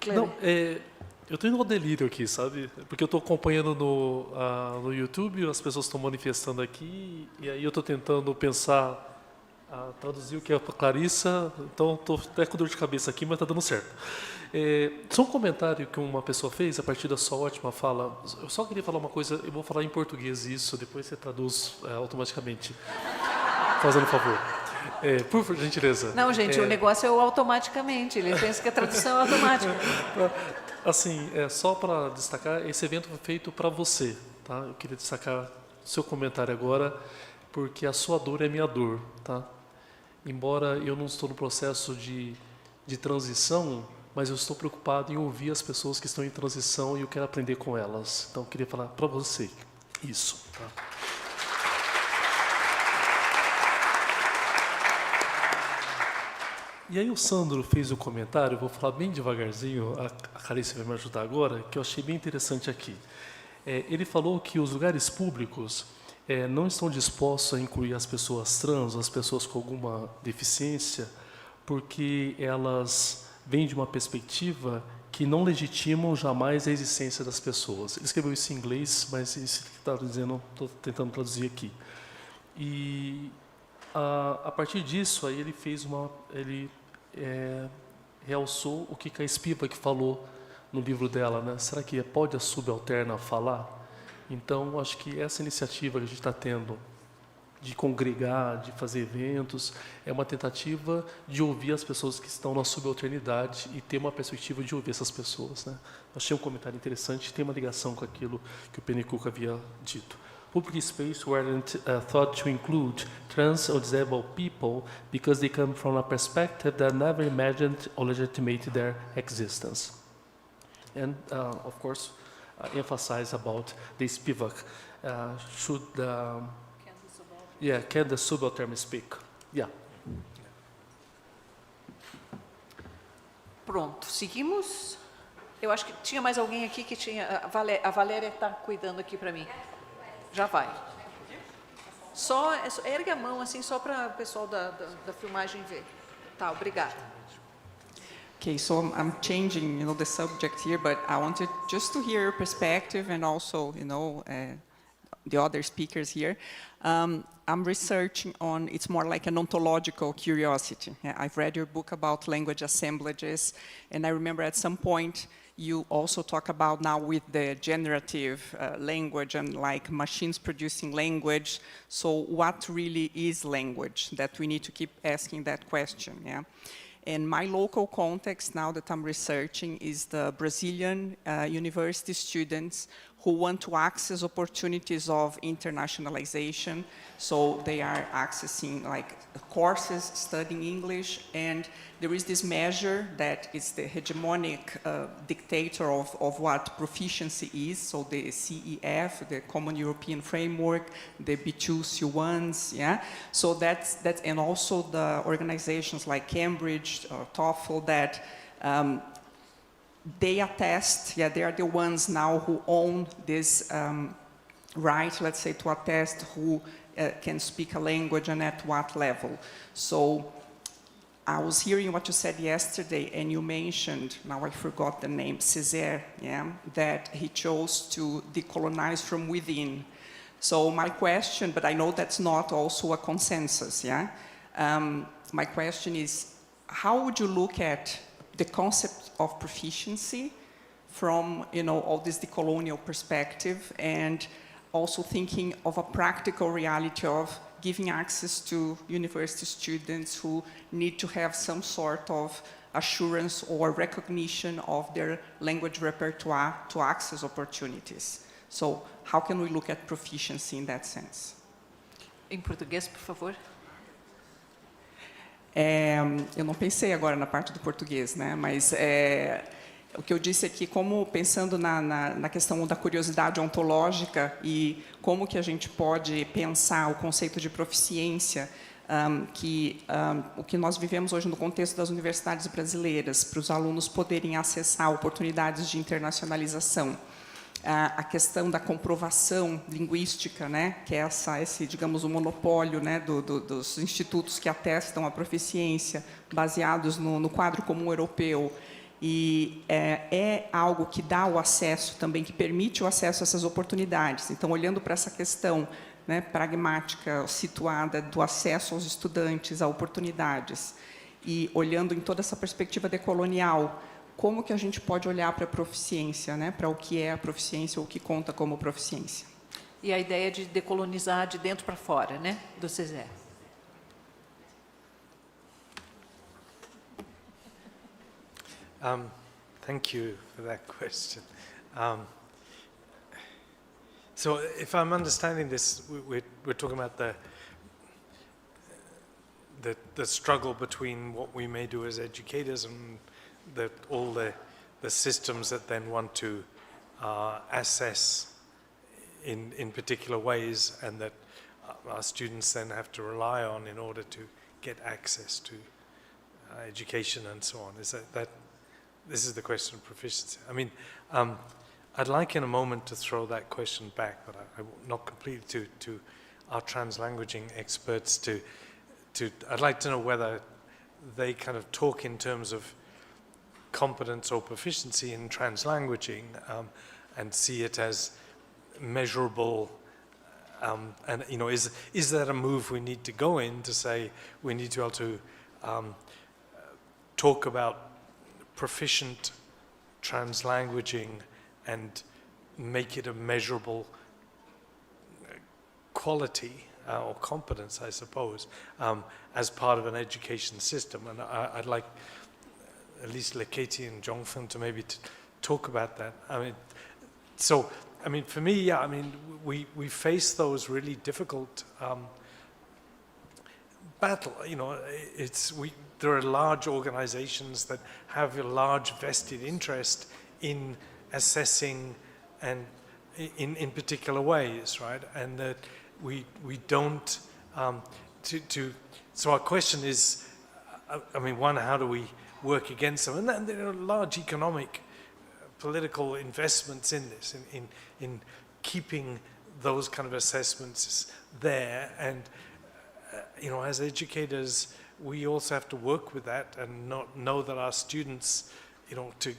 Kleber. Não, eu estou indo ao delírio aqui, sabe? Porque eu estou acompanhando no YouTube, as pessoas estão manifestando aqui, e aí eu estou tentando pensar, traduzir o que é para Clarissa, então estou até com dor de cabeça aqui, mas está dando certo. Só um comentário que uma pessoa fez, a partir da sua ótima fala, eu só queria falar uma coisa, eu vou falar em português isso, depois você traduz automaticamente, fazendo favor. Por gentileza. Não, gente, o negócio é o automaticamente, ele pensa que a tradução é automática. Assim, só para destacar, esse evento foi feito para você, tá? Eu queria destacar seu comentário agora, porque a sua dor é minha dor, tá? Embora eu não estou no processo de transição, mas eu estou preocupado em ouvir as pessoas que estão em transição e eu quero aprender com elas. Então, eu queria falar para você isso, tá? E aí o Sandro fez um comentário, eu vou falar bem devagarzinho, a Clarice vai me ajudar agora, que eu achei bem interessante aqui. Ele falou que os lugares públicos não estão dispostos a incluir as pessoas trans, as pessoas com alguma deficiência, porque elas vêm de uma perspectiva que não legitimam jamais a existência das pessoas. Ele escreveu isso em inglês, mas isso que está dizendo, estou tentando traduzir aqui. E a partir disso, aí ele fez ele realçou o que a Spivak falou no livro dela, né? Será que pode a subalterna falar? Então, acho que essa iniciativa que a gente está tendo de congregar, de fazer eventos, é uma tentativa de ouvir as pessoas que estão na subalternidade e ter uma perspectiva de ouvir essas pessoas, né? Achei um comentário interessante, tem uma ligação com aquilo que o Pennycook havia dito. Public space weren't thought to include trans or disabled people because they come from a perspective that never imagined or legitimated their existence. And, of course, emphasize about the Spivak. Can the subaltern speak? Yeah. Pronto, seguimos. Eu acho que tinha mais alguém aqui que tinha... A Valéria está cuidando aqui para mim. Já vai. Só ergue a mão assim, só para o pessoal da filmagem ver. Tá, obrigada. Okay, so I'm changing, the subject here, but I wanted just to hear your perspective and also, the other speakers here. I'm researching on, it's more like an ontological curiosity. I've read your book about language assemblages, and I remember at some point you also talk about now with the generative language and like machines producing language. So what really is language? That we need to keep asking that question, yeah? And my local context now that I'm researching is the Brazilian university students who want to access opportunities of internationalization. So they are accessing like courses, studying English, and there is this measure that is the hegemonic dictator of what proficiency is. So the CEF, the Common European Framework, the B2 C1s, yeah. So that's and also the organizations like Cambridge or TOEFL that they attest, yeah, they are the ones now who own this right, let's say, to attest who can speak a language and at what level. So I was hearing what you said yesterday, and you mentioned, now I forgot the name, Césaire, yeah, that he chose to decolonize from within. So my question, but I know that's not also a consensus, yeah? My question is, how would you look at the concept of proficiency from, you know, all this decolonial perspective, and also thinking of a practical reality of giving access to university students who need to have some sort of assurance or recognition of their language repertoire to access opportunities. So how can we look at proficiency in that sense? Em português, por favor. Eu não pensei agora na parte do português, né? Mas o que eu disse aqui, como pensando na questão da curiosidade ontológica e como que a gente pode pensar o conceito de proficiência, o que nós vivemos hoje no contexto das universidades brasileiras, para os alunos poderem acessar oportunidades de internacionalização. A questão da comprovação linguística, né, que é esse, digamos, o monopólio, né, dos institutos que atestam a proficiência, baseados no quadro comum europeu, e é algo que dá o acesso também, que permite o acesso a essas oportunidades. Então, olhando para essa questão, né, pragmática, situada do acesso aos estudantes a oportunidades, e olhando em toda essa perspectiva decolonial, como que a gente pode olhar para a proficiência, né, para o que é a proficiência ou o que conta como proficiência? E a ideia de decolonizar de dentro para fora, né, do Césaire. Thank you for that question. So if I'm understanding this, we're talking about the struggle between what we may do as educators and all the systems that then want to assess in particular ways, and that our students then have to rely on in order to get access to education and so on. Is that this is the question of proficiency? I mean, I'd like in a moment to throw that question back, but not completely to our translanguaging experts. I'd like to know whether they kind of talk in terms of competence or proficiency in translanguaging, and see it as measurable, and you know, is that a move we need to go in to say we need to be able to talk about proficient translanguaging and make it a measurable quality or competence, I suppose, as part of an education system. And I'd like at least Leketi and Jongfeng to maybe talk about that. I mean, so, I mean, for me, yeah, I mean, we face those really difficult battle. You know, there are large organizations that have a large vested interest in assessing and in particular ways, right? And that we don't, so our question is, I mean, one, how do we work against them? And then there are large economic, political investments in this, in keeping those kind of assessments there. And, you know, as educators, we also have to work with that and not know that our students, you know, to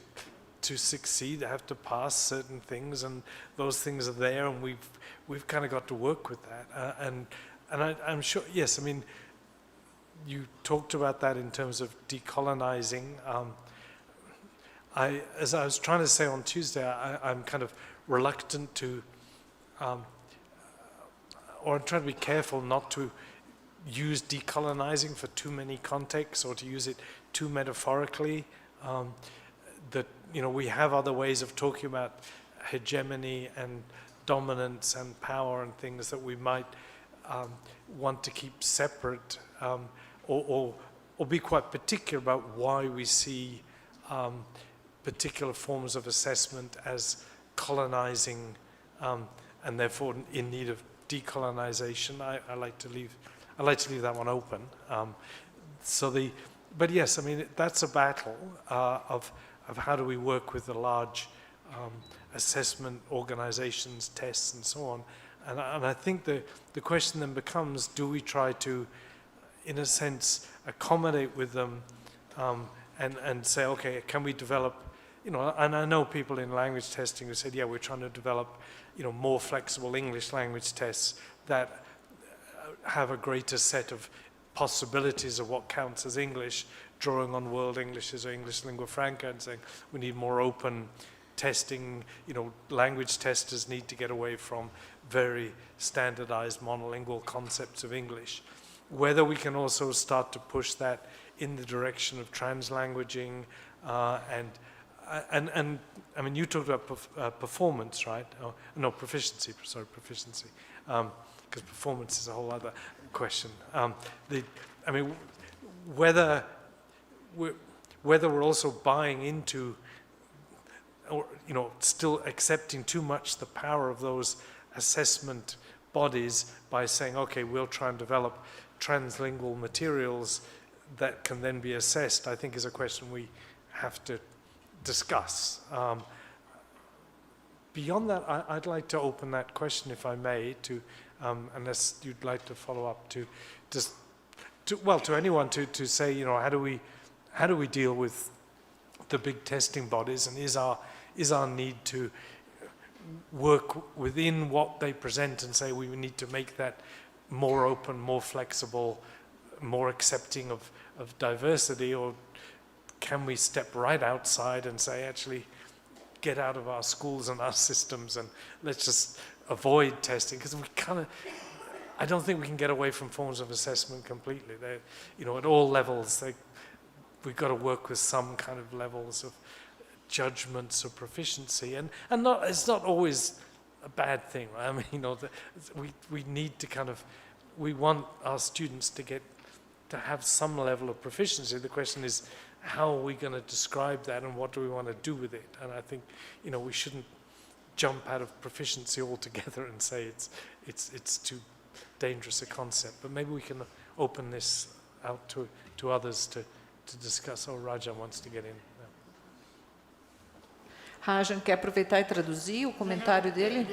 succeed, have to pass certain things, and those things are there, and we've kind of got to work with that. And I'm sure, yes, I mean, you talked about that in terms of decolonizing. As I was trying to say on Tuesday, I'm kind of reluctant to, or I'm trying to be careful not to use decolonizing for too many contexts or to use it too metaphorically. That, you know, we have other ways of talking about hegemony and dominance and power and things that we might want to keep separate, or be quite particular about why we see particular forms of assessment as colonizing and therefore in need of decolonization. I like to leave that one open. But yes, I mean that's a battle of how do we work with the large assessment organizations, tests, and so on. And I think the question then becomes: do we try to, in a sense, accommodate with them and say, okay, can we develop? You know, and I know people in language testing who said, yeah, we're trying to develop, you know, more flexible English language tests that have a greater set of possibilities of what counts as English, drawing on world Englishes or English lingua franca and saying we need more open testing. You know, language testers need to get away from very standardized monolingual concepts of English. Whether we can also start to push that in the direction of translanguaging and I mean, you talked about performance, right? Oh, no, proficiency, sorry, proficiency. Because performance is a whole other question. I mean, whether we're also buying into, or, you know, still accepting too much the power of those assessment bodies by saying, okay, we'll try and develop translingual materials that can then be assessed, I think is a question we have to discuss. Beyond that, I'd like to open that question, if I may, to unless you'd like to follow up to anyone to say, you know, how do we deal with the big testing bodies, and is our need to work within what they present and say we need to make that more open, more flexible, more accepting of diversity, or can we step right outside and say, actually, get out of our schools and our systems and let's just avoid testing? Because we kind of, I don't think we can get away from forms of assessment completely. They, you know, at all levels, we've got to work with some kind of levels of judgments of proficiency, and it's not always a bad thing, right? I mean, you know, we need to kind of, we want our students to have some level of proficiency. The question is, how are we going to describe that, and what do we want to do with it? And I think, you know, we shouldn't jump out of proficiency altogether and say it's too dangerous a concept. But maybe we can open this out to others to discuss. Oh, Raja wants to get in. Rajan quer aproveitar e traduzir o comentário dele?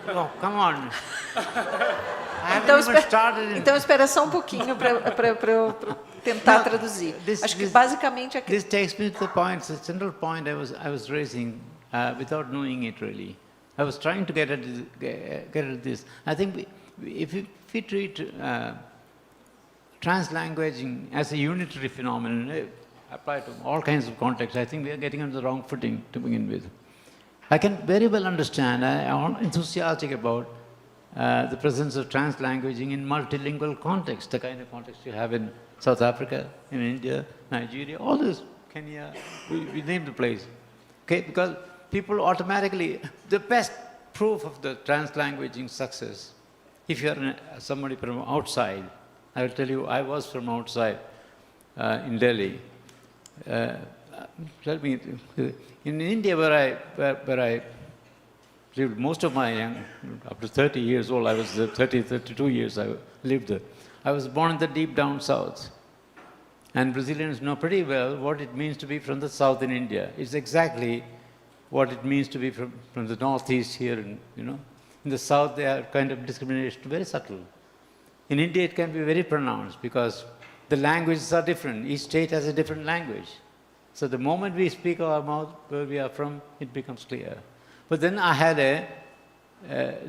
Oh, come on. Então espera só um pouquinho para eu tentar traduzir. Acho que basicamente aqui. This takes me to the point, the central point I was raising without knowing it really. I was trying to get at this. I think if we treat translanguaging as a unitary phenomenon, applied to all kinds of contexts, I think we are getting on the wrong footing to begin with. I can very well understand, I'm enthusiastic about the presence of translanguaging in multilingual context, the kind of context you have in South Africa, in India, Nigeria, all this, Kenya, we name the place. Okay, because people automatically, the best proof of the translanguaging success, if you're somebody from outside, I will tell you, I was from outside in Delhi. In India, where I lived most of my young, up to 30 years old, I was 32 years I lived there. I was born in the deep down south. And Brazilians know pretty well what it means to be from the south in India. It's exactly what it means to be from the northeast here, and, you know. In the south, they are kind of discrimination, very subtle. In India, it can be very pronounced because the languages are different. Each state has a different language. So the moment we speak our mouth where we are from, it becomes clear. But then I had a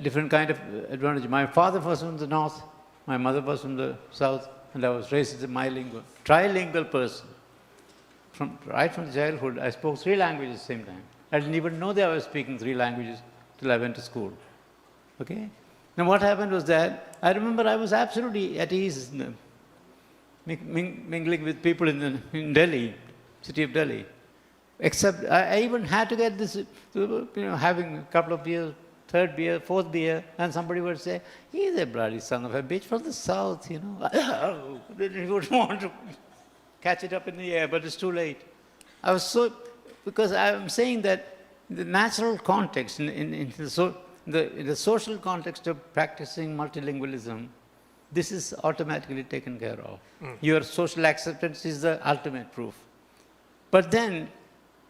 different kind of advantage. My father was from the north, my mother was from the south, and I was raised as a trilingual person. Right from childhood, I spoke 3 languages at the same time. I didn't even know that I was speaking 3 languages till I went to school. Okay? Now what happened was that, I remember I was absolutely at ease mingling with people in Delhi, city of Delhi. Except I even had to get this, having a couple of beers, third beer, fourth beer, and somebody would say, he's a bloody son of a bitch from the south, Then he would want to catch it up in the air, but it's too late. I was so, because I'm saying that the natural context, in the social context of practicing multilingualism, this is automatically taken care of. Your social acceptance is the ultimate proof. But then,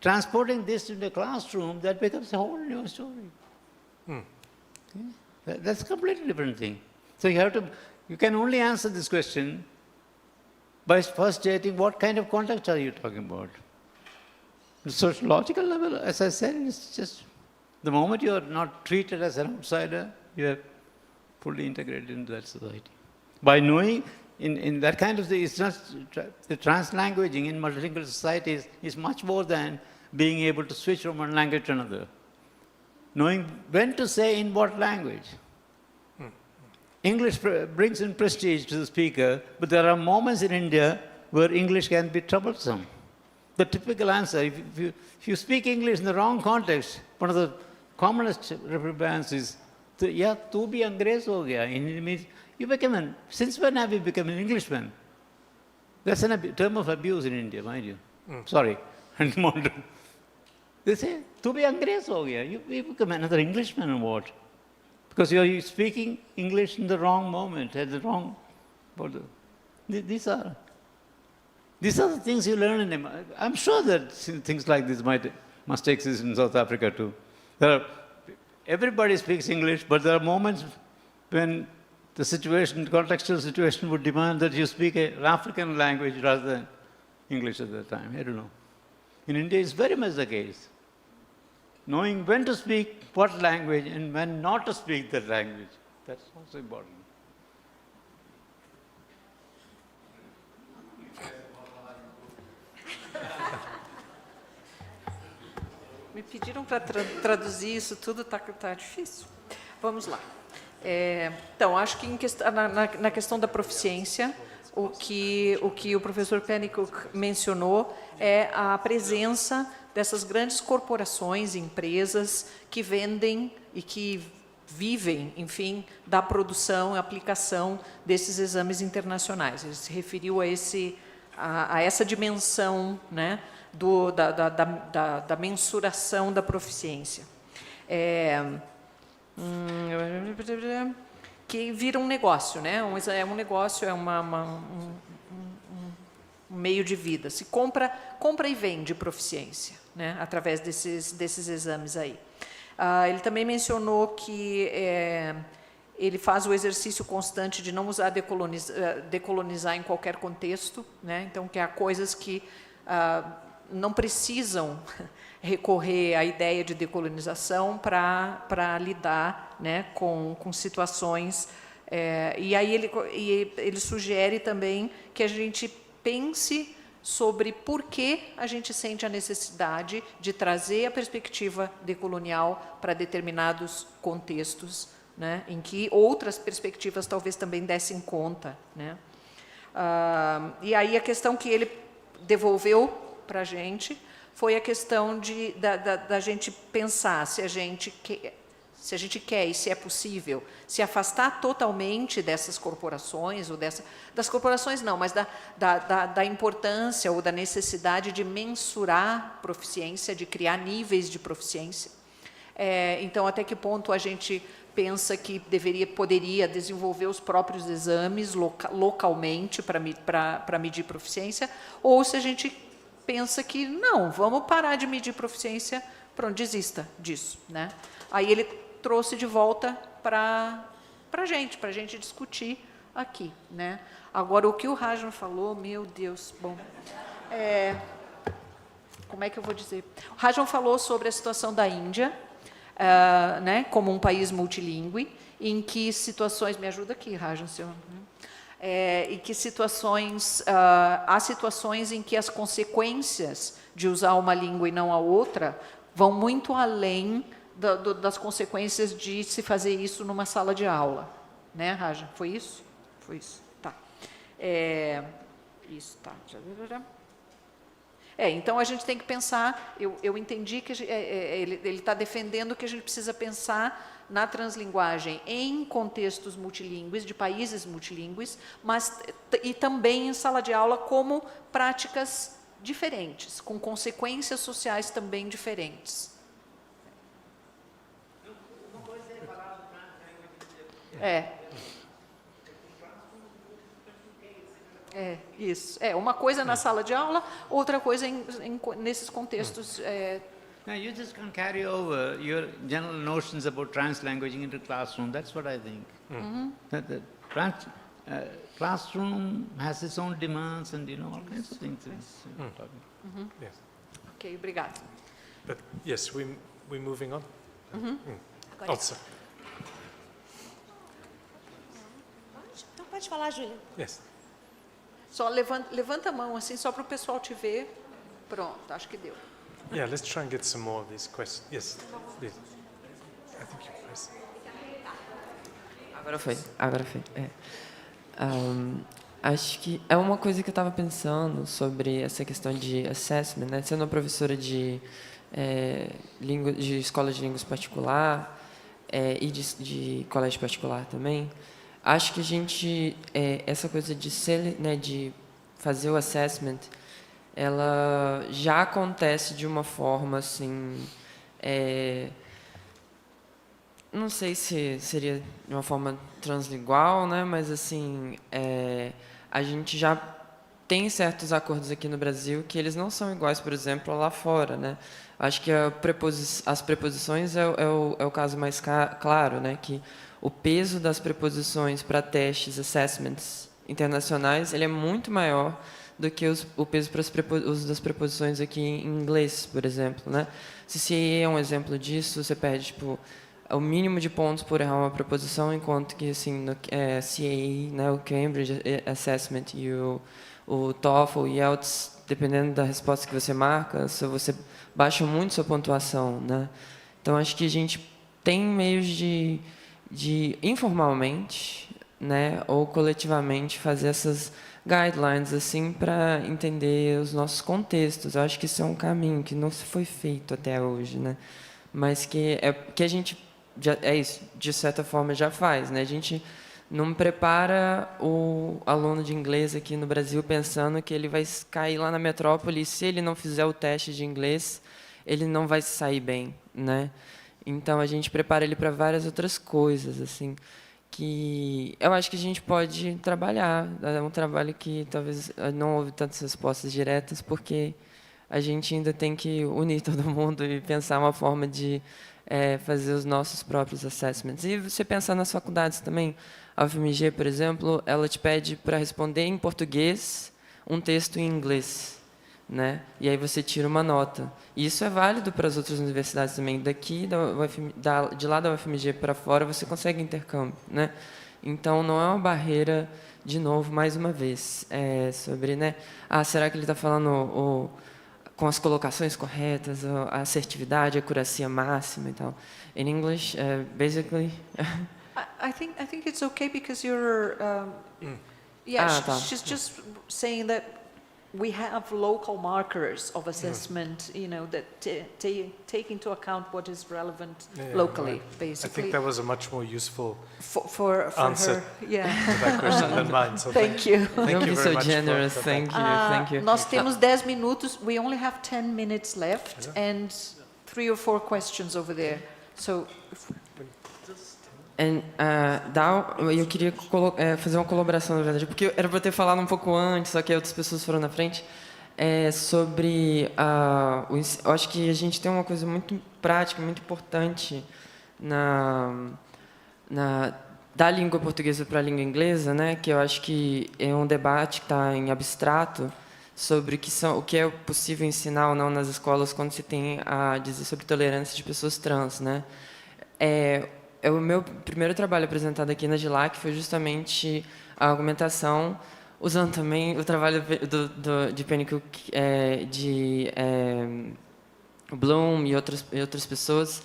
transporting this to the classroom, that becomes a whole new story. That's a completely different thing. So you can only answer this question by first stating what kind of context are you talking about. The sociological level, as I said, it's just the moment you are not treated as an outsider, you are fully integrated into that society. By knowing, in that kind of thing, it's not the translanguaging in multilingual societies is much more than being able to switch from one language to another. Knowing when to say in what language. English brings in prestige to the speaker, but there are moments in India where English can be troublesome. The typical answer, if you speak English in the wrong context, one of the commonest reprimands is, yeah, tu bhi Angrez ho gaya. It means, since when have you become an Englishman? That's a term of abuse in India, mind you. Sorry. They say, tu bhi Angrez ho gaya. You become another Englishman or what? Because you're speaking English in the wrong moment, at the wrong border. These are the things you learn in them. I'm sure that things like this must exist in South Africa too. Everybody speaks English, but there are moments when the contextual situation would demand that you speak an African language rather than English at that time. I don't know. In India, it's very much the case. Knowing when to speak what language and when not to speak that language, that's also important. Me pediram para traduzir isso tudo, tá difícil. Vamos lá. Então, acho que na questão da proficiência, o que o professor Pennycook mencionou é a presença dessas grandes corporações, empresas que vendem e que vivem, enfim, da produção e aplicação desses exames internacionais. Ele se referiu a essa dimensão, né, da mensuração da proficiência. Que vira um negócio, né? Um negócio, é um meio de vida. Se compra e vende proficiência, né? Através desses exames aí. Ele também mencionou que ele faz o exercício constante de não usar decolonizar em qualquer contexto, né? Então, que há coisas que não precisam recorrer à ideia de decolonização para lidar, né, com situações. E aí ele sugere também que a gente pense sobre por que a gente sente a necessidade de trazer a perspectiva decolonial para determinados contextos, né, em que outras perspectivas talvez também dessem conta, né. E aí a questão que ele devolveu para a gente foi a questão da gente pensar se a gente quer e se é possível se afastar totalmente dessas corporações, ou das corporações não, mas da importância ou da necessidade de mensurar proficiência, de criar níveis de proficiência. Então, até que ponto a gente pensa que poderia desenvolver os próprios exames localmente para medir proficiência, ou se a gente pensa que não, vamos parar de medir proficiência, pronto, desista disso, né? Aí ele trouxe de volta para a gente discutir aqui, né? Agora, o que o Rajan falou, meu Deus, bom, como é que eu vou dizer? O Rajan falou sobre a situação da Índia, né, como um país multilingüe, em que situações, me ajuda aqui, Rajan, senhor, em que há situações em que as consequências de usar uma língua e não a outra vão muito além das consequências de se fazer isso numa sala de aula, né, Raja? Foi isso? Foi isso, tá. Isso, tá. Então a gente tem que pensar, eu entendi que ele está defendendo que a gente precisa pensar na translinguagem em contextos multilingües, de países multilingües, e também em sala de aula como práticas diferentes, com consequências sociais também diferentes. Isso. Uma coisa na sala de aula, outra coisa nesses contextos. Now, you just can't carry over your general notions about translanguaging into classroom. That's what I think. The classroom has its own demands and, all kinds of things. Yes. Ok, obrigado. But yes, we're moving on. Also. Então pode falar, Júlia. Yes. Só levanta a mão assim, só para o pessoal te ver. Pronto, acho que deu. Yeah, let's try and get some more of these questions. Yes, please. I think you press. Agora foi. Acho que é uma coisa que eu estava pensando sobre essa questão de assessment, né? Sendo uma professora de escola de línguas particular e de colégio particular também, acho que a gente, essa coisa de fazer o assessment, ela já acontece de uma forma assim, não sei se seria de uma forma translingual, né? Mas assim, a gente já tem certos acordos aqui no Brasil que eles não são iguais, por exemplo, lá fora, né? Acho que as preposições é o caso mais claro, né? Que o peso das preposições para testes, assessments internacionais, ele é muito maior do que o peso para uso das preposições aqui em inglês, por exemplo, né? Se CAE é um exemplo disso, você perde, tipo, o mínimo de pontos por errar uma preposição, enquanto que, assim, no CAE, né, o Cambridge Assessment e o TOEFL e IELTS, dependendo da resposta que você marca, você baixa muito sua pontuação, né? Então, acho que a gente tem meios de informalmente, né, ou coletivamente, fazer essas guidelines assim para entender os nossos contextos. Eu acho que isso é um caminho que não se foi feito até hoje, né? Mas que a gente de certa forma já faz, né? A gente não prepara o aluno de inglês aqui no Brasil pensando que ele vai cair lá na metrópole e se ele não fizer o teste de inglês, ele não vai sair bem, né? Então a gente prepara ele para várias outras coisas, assim, que eu acho que a gente pode trabalhar. É um trabalho que talvez não houve tantas respostas diretas, porque a gente ainda tem que unir todo mundo e pensar uma forma de fazer os nossos próprios assessments. E você pensar nas faculdades também. A UFMG, por exemplo, ela te pede para responder em português um texto em inglês, né? E aí você tira uma nota. E isso é válido para as outras universidades também. Daqui de lá da UFMG para fora você consegue intercâmbio, né? Então não é uma barreira, de novo, mais uma vez, sobre, né? Será que ele está falando com as colocações corretas, a assertividade, a acuracia máxima e tal? In English, basically. I think it's okay because you're. She's just saying that we have local markers of assessment, that take into account what is relevant locally, basically. I think that was a much more useful for answer her. Yeah. to that question than mine. So thank you. Don't be so generous. Thank you. Nós temos 10 minutos. We only have 10 minutes left and 3 or 4 questions over there. So. Eu queria fazer uma colaboração, na verdade, porque era para ter falado um pouco antes, só que outras pessoas foram na frente, sobre eu acho que a gente tem uma coisa muito prática, muito importante da língua portuguesa para a língua inglesa, né? Que eu acho que é um debate que está em abstrato sobre o que é possível ensinar ou não nas escolas quando se tem a dizer sobre tolerância de pessoas trans, né? O meu primeiro trabalho apresentado aqui na GILAC foi justamente a argumentação, usando também o trabalho de Pennycook, de Bloom e outras pessoas,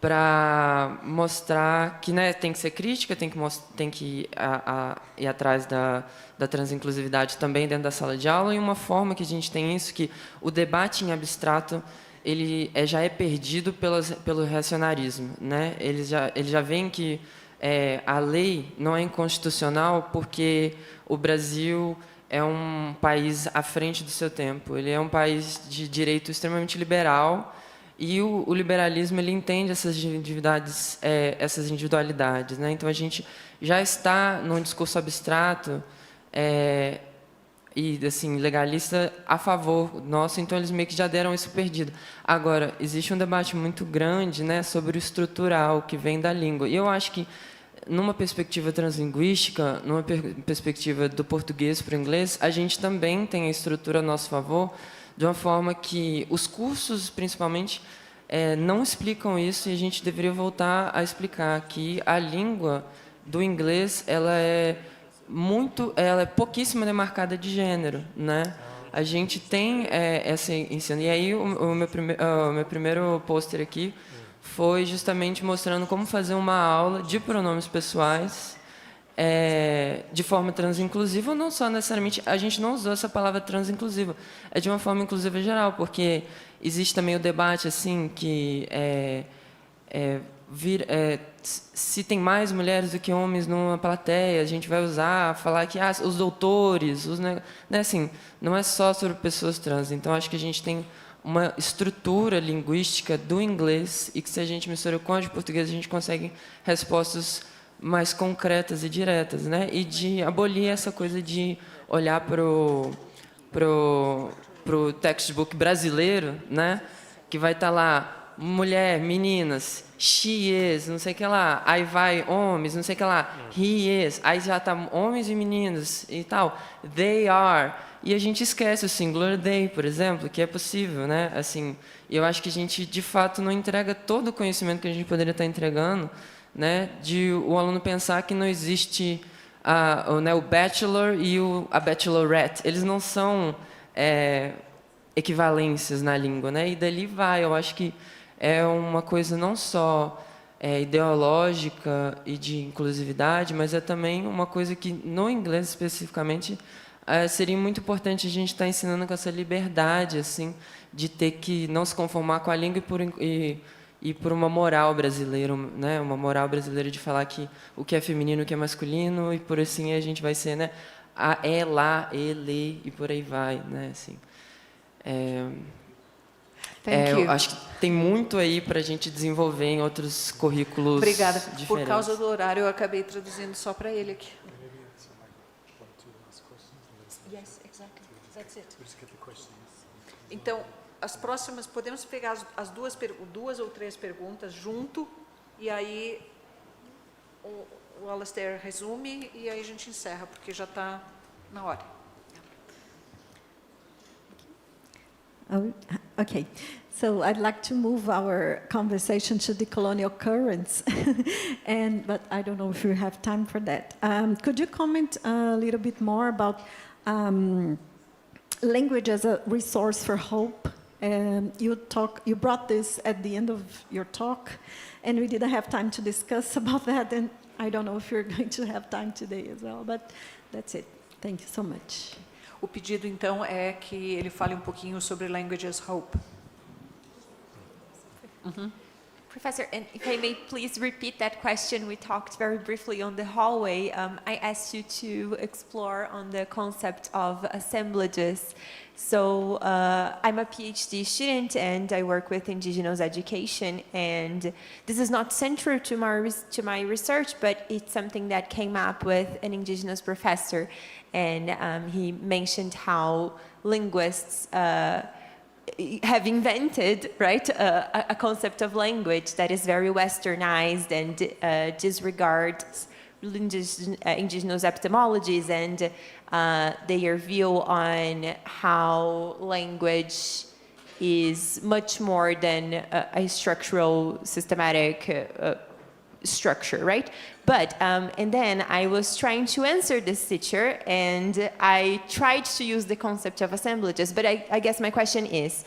para mostrar que, né, tem que ser crítica, tem que ir atrás da transinclusividade também dentro da sala de aula, e uma forma que a gente tem isso, que o debate em abstrato ele já é perdido pelo reacionarismo, né? Eles já veem que a lei não é inconstitucional porque o Brasil é um país à frente do seu tempo. Ele é um país de direito extremamente liberal, e o liberalismo ele entende essas individualidades, né? Então a gente já está num discurso abstrato e assim legalista a favor nosso, então eles meio que já deram isso perdido. Agora existe um debate muito grande, né, sobre o estrutural que vem da língua. E eu acho que numa perspectiva translinguística, numa perspectiva do português para o inglês, a gente também tem a estrutura a nosso favor, de uma forma que os cursos, principalmente, não explicam isso, e a gente deveria voltar a explicar que a língua do inglês ela é pouquíssimo demarcada de gênero, né? A gente tem essa ensino. E aí o meu primeiro pôster aqui foi justamente mostrando como fazer uma aula de pronomes pessoais de forma transinclusiva, ou não só necessariamente, a gente não usou essa palavra transinclusiva, é de uma forma inclusiva geral, porque existe também o debate assim que se tem mais mulheres do que homens numa plateia, a gente vai falar que os doutores, né, assim, não é só sobre pessoas trans. Então acho que a gente tem uma estrutura linguística do inglês, e que se a gente mistura com a de português a gente consegue respostas mais concretas e diretas, né? E de abolir essa coisa de olhar pro textbook brasileiro, né? Que vai estar lá mulher, meninas, she is, não sei o que lá, aí vai homens, não sei o que lá, he is, aí já tá homens e meninos e tal, they are, e a gente esquece o singular they, por exemplo, que é possível, né? Assim, eu acho que a gente de fato não entrega todo o conhecimento que a gente poderia estar entregando, né? De o aluno pensar que não existe o bachelor e a bachelorette, eles não são equivalências na língua, né? E dali eu acho que é uma coisa não só ideológica e de inclusividade, mas é também uma coisa que, no inglês especificamente, seria muito importante a gente estar ensinando com essa liberdade, assim, de ter que não se conformar com a língua e por uma moral brasileira, né? Uma moral brasileira de falar que o que é feminino, o que é masculino, e por assim a gente vai ser, né? Lá, ele, e por aí vai, né? Assim, eu acho que tem muito aí para a gente desenvolver em outros currículos. Obrigada. Diferentes. Por causa do horário, eu acabei traduzindo só para ele aqui. Yes, exactly. That's it. Então, as próximas, podemos pegar as duas ou três perguntas junto, e aí o Alastair resume, e aí a gente encerra, porque já está na hora. Okay, so I'd like to move our conversation to the colonial currents, but I don't know if you have time for that. Could you comment a little bit more about language as a resource for hope? You brought this at the end of your talk, and we didn't have time to discuss about that, and I don't know if you're going to have time today as well, but that's it. Thank you so much. O pedido, então, é que ele fale um pouquinho sobre Language as Hope. Professor, and if I may please repeat that question, we talked very briefly on the hallway. I asked you to explore on the concept of assemblages. So I'm a PhD student and I work with indigenous education, and this is not central to my research, but it's something that came up with an indigenous professor, and he mentioned how linguists have invented, right, a concept of language that is very westernized and disregards indigenous epistemologies and their view on how language is much more than a structural, systematic structure, right? But, and then I was trying to answer this teacher, and I tried to use the concept of assemblages, but I guess my question is,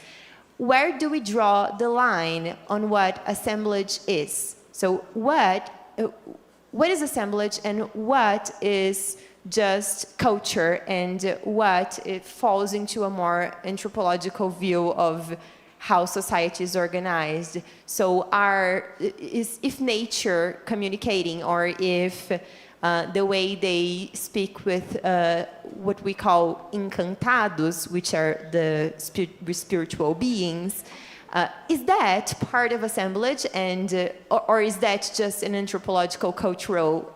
where do we draw the line on what assemblage is? So what is assemblage and what is just culture, and what it falls into a more anthropological view of how society is organized? So if nature communicating, or if the way they speak with what we call encantados, which are the spiritual beings, is that part of assemblage, and or is that just an anthropological, cultural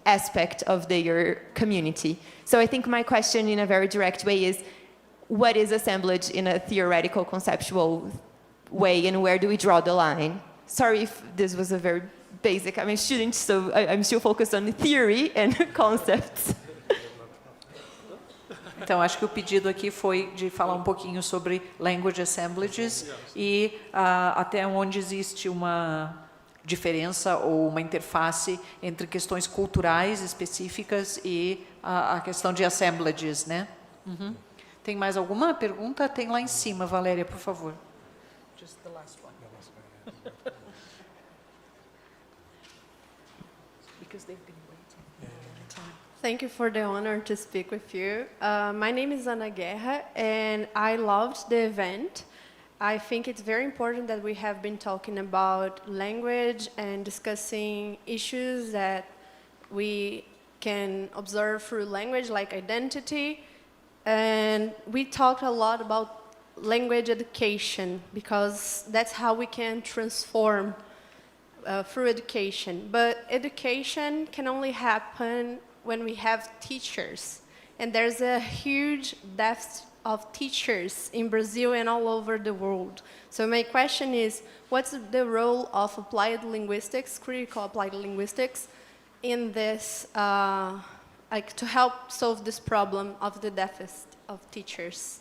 aspect of their community? So I think my question in a very direct way is, what is assemblage in a theoretical, conceptual way, and where do we draw the line? Sorry if this was a very basic, I'm a student, so I'm still focused on the theory and concepts. Então, acho que o pedido aqui foi de falar um pouquinho sobre language assemblages e até onde existe uma diferença ou uma interface entre questões culturais específicas e a questão de assemblages, né? Uhum. Tem mais alguma pergunta? Tem lá em cima, Valéria, por favor. Just the last one. Because they've been waiting a long time. Thank you for the honor to speak with you. My name is Ana Guerra, and I loved the event. I think it's very important that we have been talking about language and discussing issues that we can observe through language, like identity. And we talked a lot about language education, because that's how we can transform through education. But education can only happen when we have teachers. And there's a huge deficit of teachers in Brazil and all over the world. So my question is, what's the role of applied linguistics, critical applied linguistics, in this, like to help solve this problem of the deficit of teachers?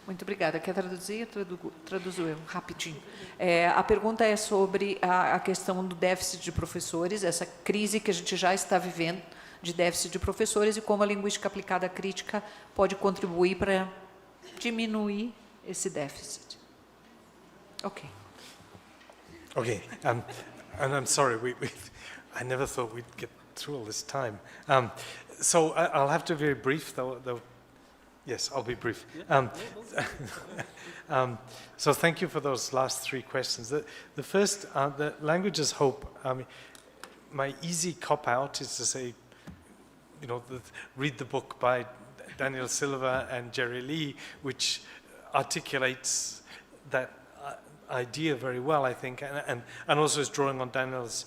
Muito obrigada. Quer traduzir? Traduzo eu, rapidinho. A pergunta é sobre a questão do déficit de professores, essa crise que a gente já está vivendo de déficit de professores, e como a linguística aplicada crítica pode contribuir para diminuir esse déficit. Ok. Okay, and I'm sorry, I never thought we'd get through all this time. So I'll have to be very brief, though. Yes, I'll be brief. So thank you for those last three questions. The first, the language as hope. My easy cop-out is to say, you know, read the book by Daniel Silva and Jerry Lee, which articulates that idea very well, I think, and also is drawing on Daniel's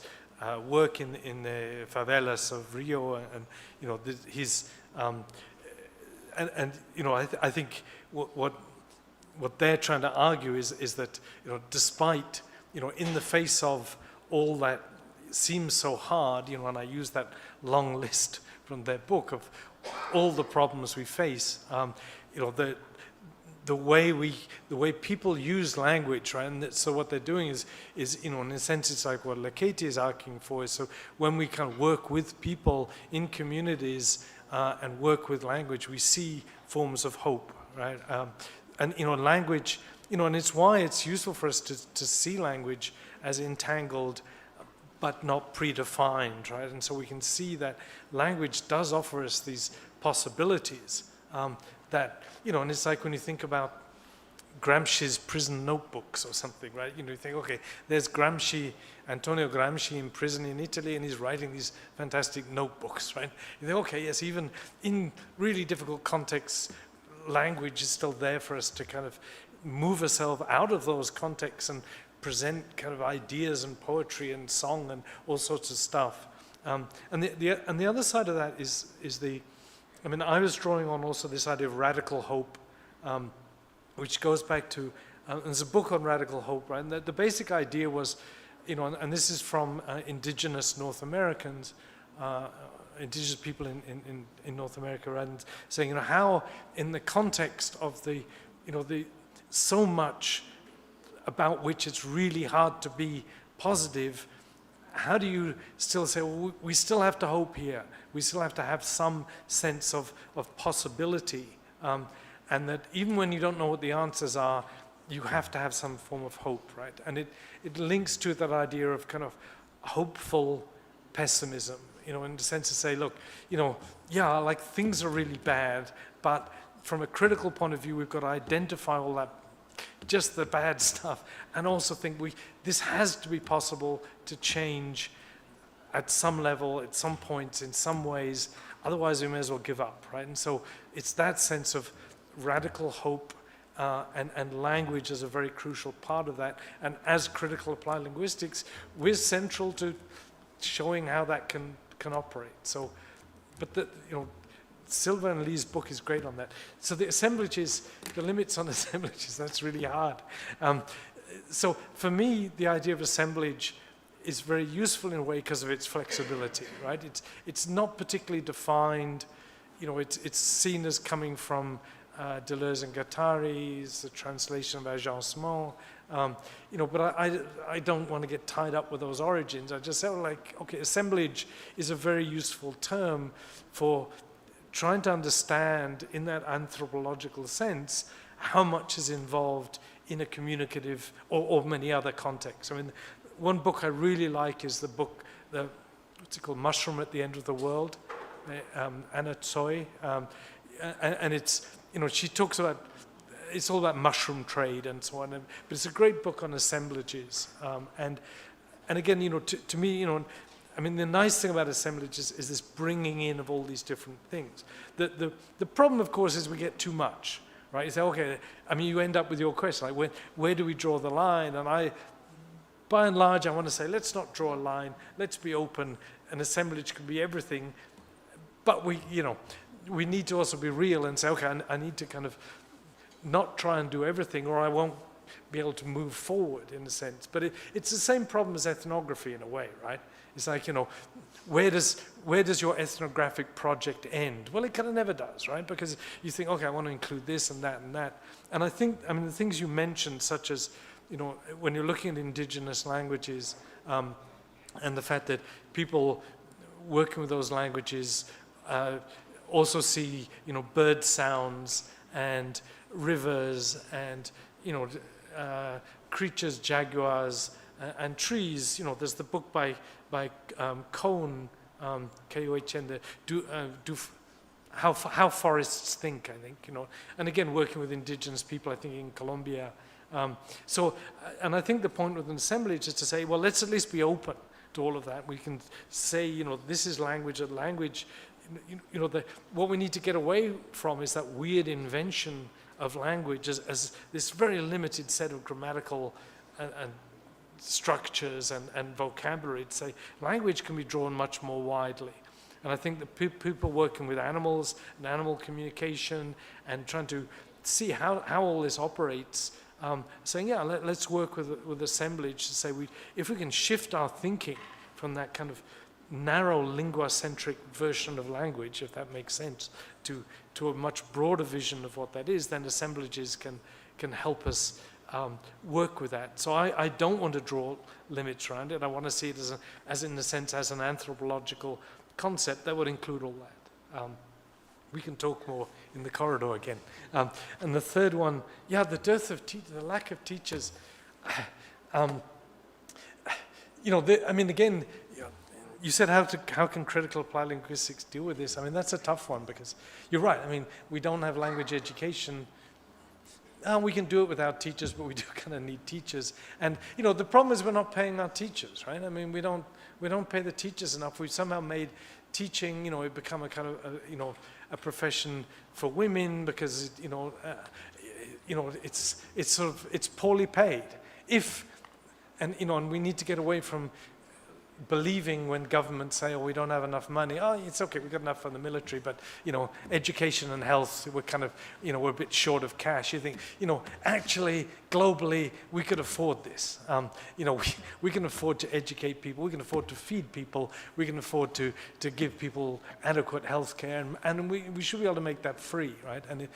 work in the favelas of Rio, and you know, his and you know, I think what they're trying to argue is that, you know, despite, you know, in the face of all that seems so hard, you know, and I use that long list from their book of all the problems we face, you know, the way people use language, right? And so what they're doing is, you know, in a sense, it's like what Lekete is arguing for. Is so when we kind of work with people in communities and work with language, we see forms of hope, right? And you know, language, you know, and it's why it's useful for us to see language as entangled, but not predefined, right? And so we can see that language does offer us these possibilities that, you know, and it's like when you think about Gramsci's prison notebooks or something, right? You know, you think, okay, there's Gramsci, Antonio Gramsci in prison in Italy, and he's writing these fantastic notebooks, right? You think, okay, yes, even in really difficult contexts, language is still there for us to kind of move ourselves out of those contexts and present kind of ideas and poetry and song and all sorts of stuff. And the other side of that is the, I mean, I was drawing on also this idea of radical hope, which goes back to, there's a book on radical hope, right? And the basic idea was, you know, and this is from indigenous North Americans, indigenous people in North America, right? And saying, you know, how in the context of the, you know, the so much about which it's really hard to be positive, how do you still say, well, we still have to hope here, we still have to have some sense of possibility, and that even when you don't know what the answers are, you have to have some form of hope, right? And it links to that idea of kind of hopeful pessimism, in the sense to say, look, yeah, like things are really bad, but from a critical point of view, we've got to identify all that, just the bad stuff, and also think this has to be possible to change at some level, at some points, in some ways, otherwise we may as well give up, right? And so it's that sense of radical hope, and language is a very crucial part of that. And as critical applied linguistics, we're central to showing how that can operate. So, but Silva and Lee's book is great on that. So the assemblages, the limits on assemblages, that's really hard. So for me, the idea of assemblage is very useful in a way because of its flexibility, right? It's not particularly defined. It's seen as coming from Deleuze and Guattari's, the translation of agencement, but I don't want to get tied up with those origins. I just say, okay, assemblage is a very useful term for trying to understand, in that anthropological sense, how much is involved in a communicative or many other contexts. I mean, one book I really like is the book, what's it called, Mushroom at the End of the World, Anna Tsoi, and it's, she talks about, it's all about mushroom trade and so on, but it's a great book on assemblages. And again, to me, I mean, the nice thing about assemblages is this bringing in of all these different things. The problem, of course, is we get too much, right? You say, okay, I mean, you end up with your question, like, where do we draw the line? And by and large, I want to say, let's not draw a line, let's be open. An assemblage can be everything, but we need to also be real and say, okay, I need to kind of not try and do everything, or I won't be able to move forward, in a sense. But it's the same problem as ethnography in a way, right? It's like, where does your ethnographic project end? Well, it kind of never does, right? Because you think, okay, I want to include this and that and that. And I think, I mean, the things you mentioned, such as, when you're looking at indigenous languages, and the fact that people working with those languages also see, bird sounds and rivers and, creatures, jaguars, and trees. There's the book by Cohn, K-O-H-N, How Forests Think, I think, and again, working with indigenous people, I think in Colombia. And I think the point with an assemblage is to say, well, let's at least be open to all of that. We can say, this is language, and language, what we need to get away from is that weird invention of language as this very limited set of grammatical and structures and vocabulary. To say language can be drawn much more widely. And I think that people working with animals and animal communication and trying to see how all this operates, saying, yeah, let's work with assemblage to say, if we can shift our thinking from that kind of narrow lingua-centric version of language, if that makes sense, to a much broader vision of what that is, then assemblages can help us work with that. So I don't want to draw limits around it. I want to see it as in a sense, as an anthropological concept that would include all that. We can talk more in the corridor again. And the third one, yeah, the dearth of the lack of teachers. I mean, again, you said how can critical applied linguistics deal with this? I mean, that's a tough one because you're right. I mean, we don't have language education. We can do it without teachers, but we do kind of need teachers. And the problem is we're not paying our teachers, right? I mean, we don't pay the teachers enough. We've somehow made teaching, it become a kind of a profession for women because it's poorly paid. And we need to get away from believing when governments say, we don't have enough money. It's okay, we've got enough for the military, but, education and health, we're kind of, we're a bit short of cash. You think, actually, globally, we could afford this. We can afford to educate people, we can afford to feed people, we can afford to give people adequate health care, and we should be able to make that free, right? And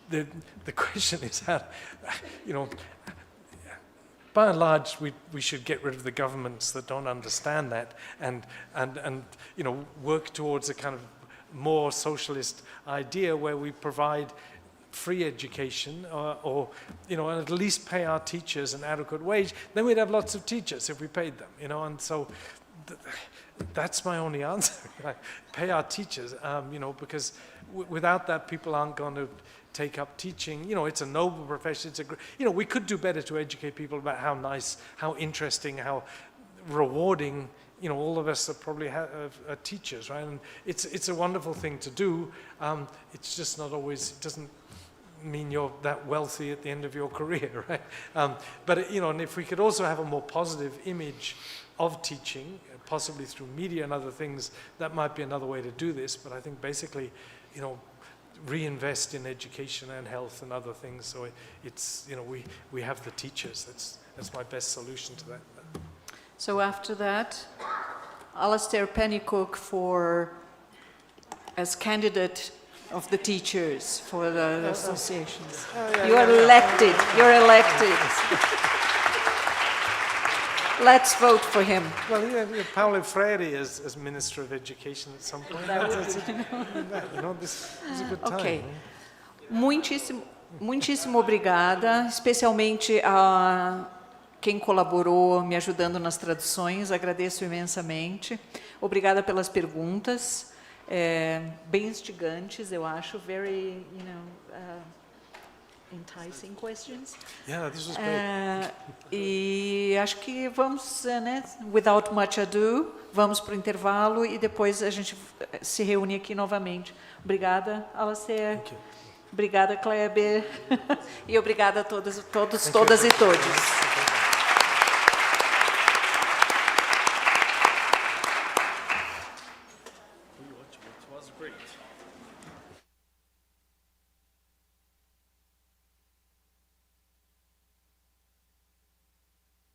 the question is how, by and large, we should get rid of the governments that don't understand that and work towards a kind of more socialist idea where we provide free education, or and at least pay our teachers an adequate wage, then we'd have lots of teachers if we paid them, and so that's my only answer. Pay our teachers, because without that, people aren't going to take up teaching. It's a noble profession. We could do better to educate people about how nice, how interesting, how rewarding. All of us are probably are teachers, right? And it's a wonderful thing to do. It's just not always. It doesn't mean you're that wealthy at the end of your career, right? But and if we could also have a more positive image of teaching, possibly through media and other things, that might be another way to do this. But I think basically, reinvest in education and health and other things. So it's we have the teachers. That's my best solution to that. So after that, Alastair Pennycook as candidate of the teachers for the associations. You are elected. You're elected. Let's vote for him. Well, Paulo Freire as Minister of Education at some point. This is a good time. Ok. Muitíssimo obrigada, especialmente a quem colaborou me ajudando nas traduções, agradeço imensamente. Obrigada pelas perguntas, bem instigantes, eu acho, very, enticing questions. Yeah, this was great. E acho que vamos, without much ado, vamos para o intervalo e depois a gente se reúne aqui novamente. Obrigada, Alastair. Obrigada, Kleber. E obrigada a todas e todos.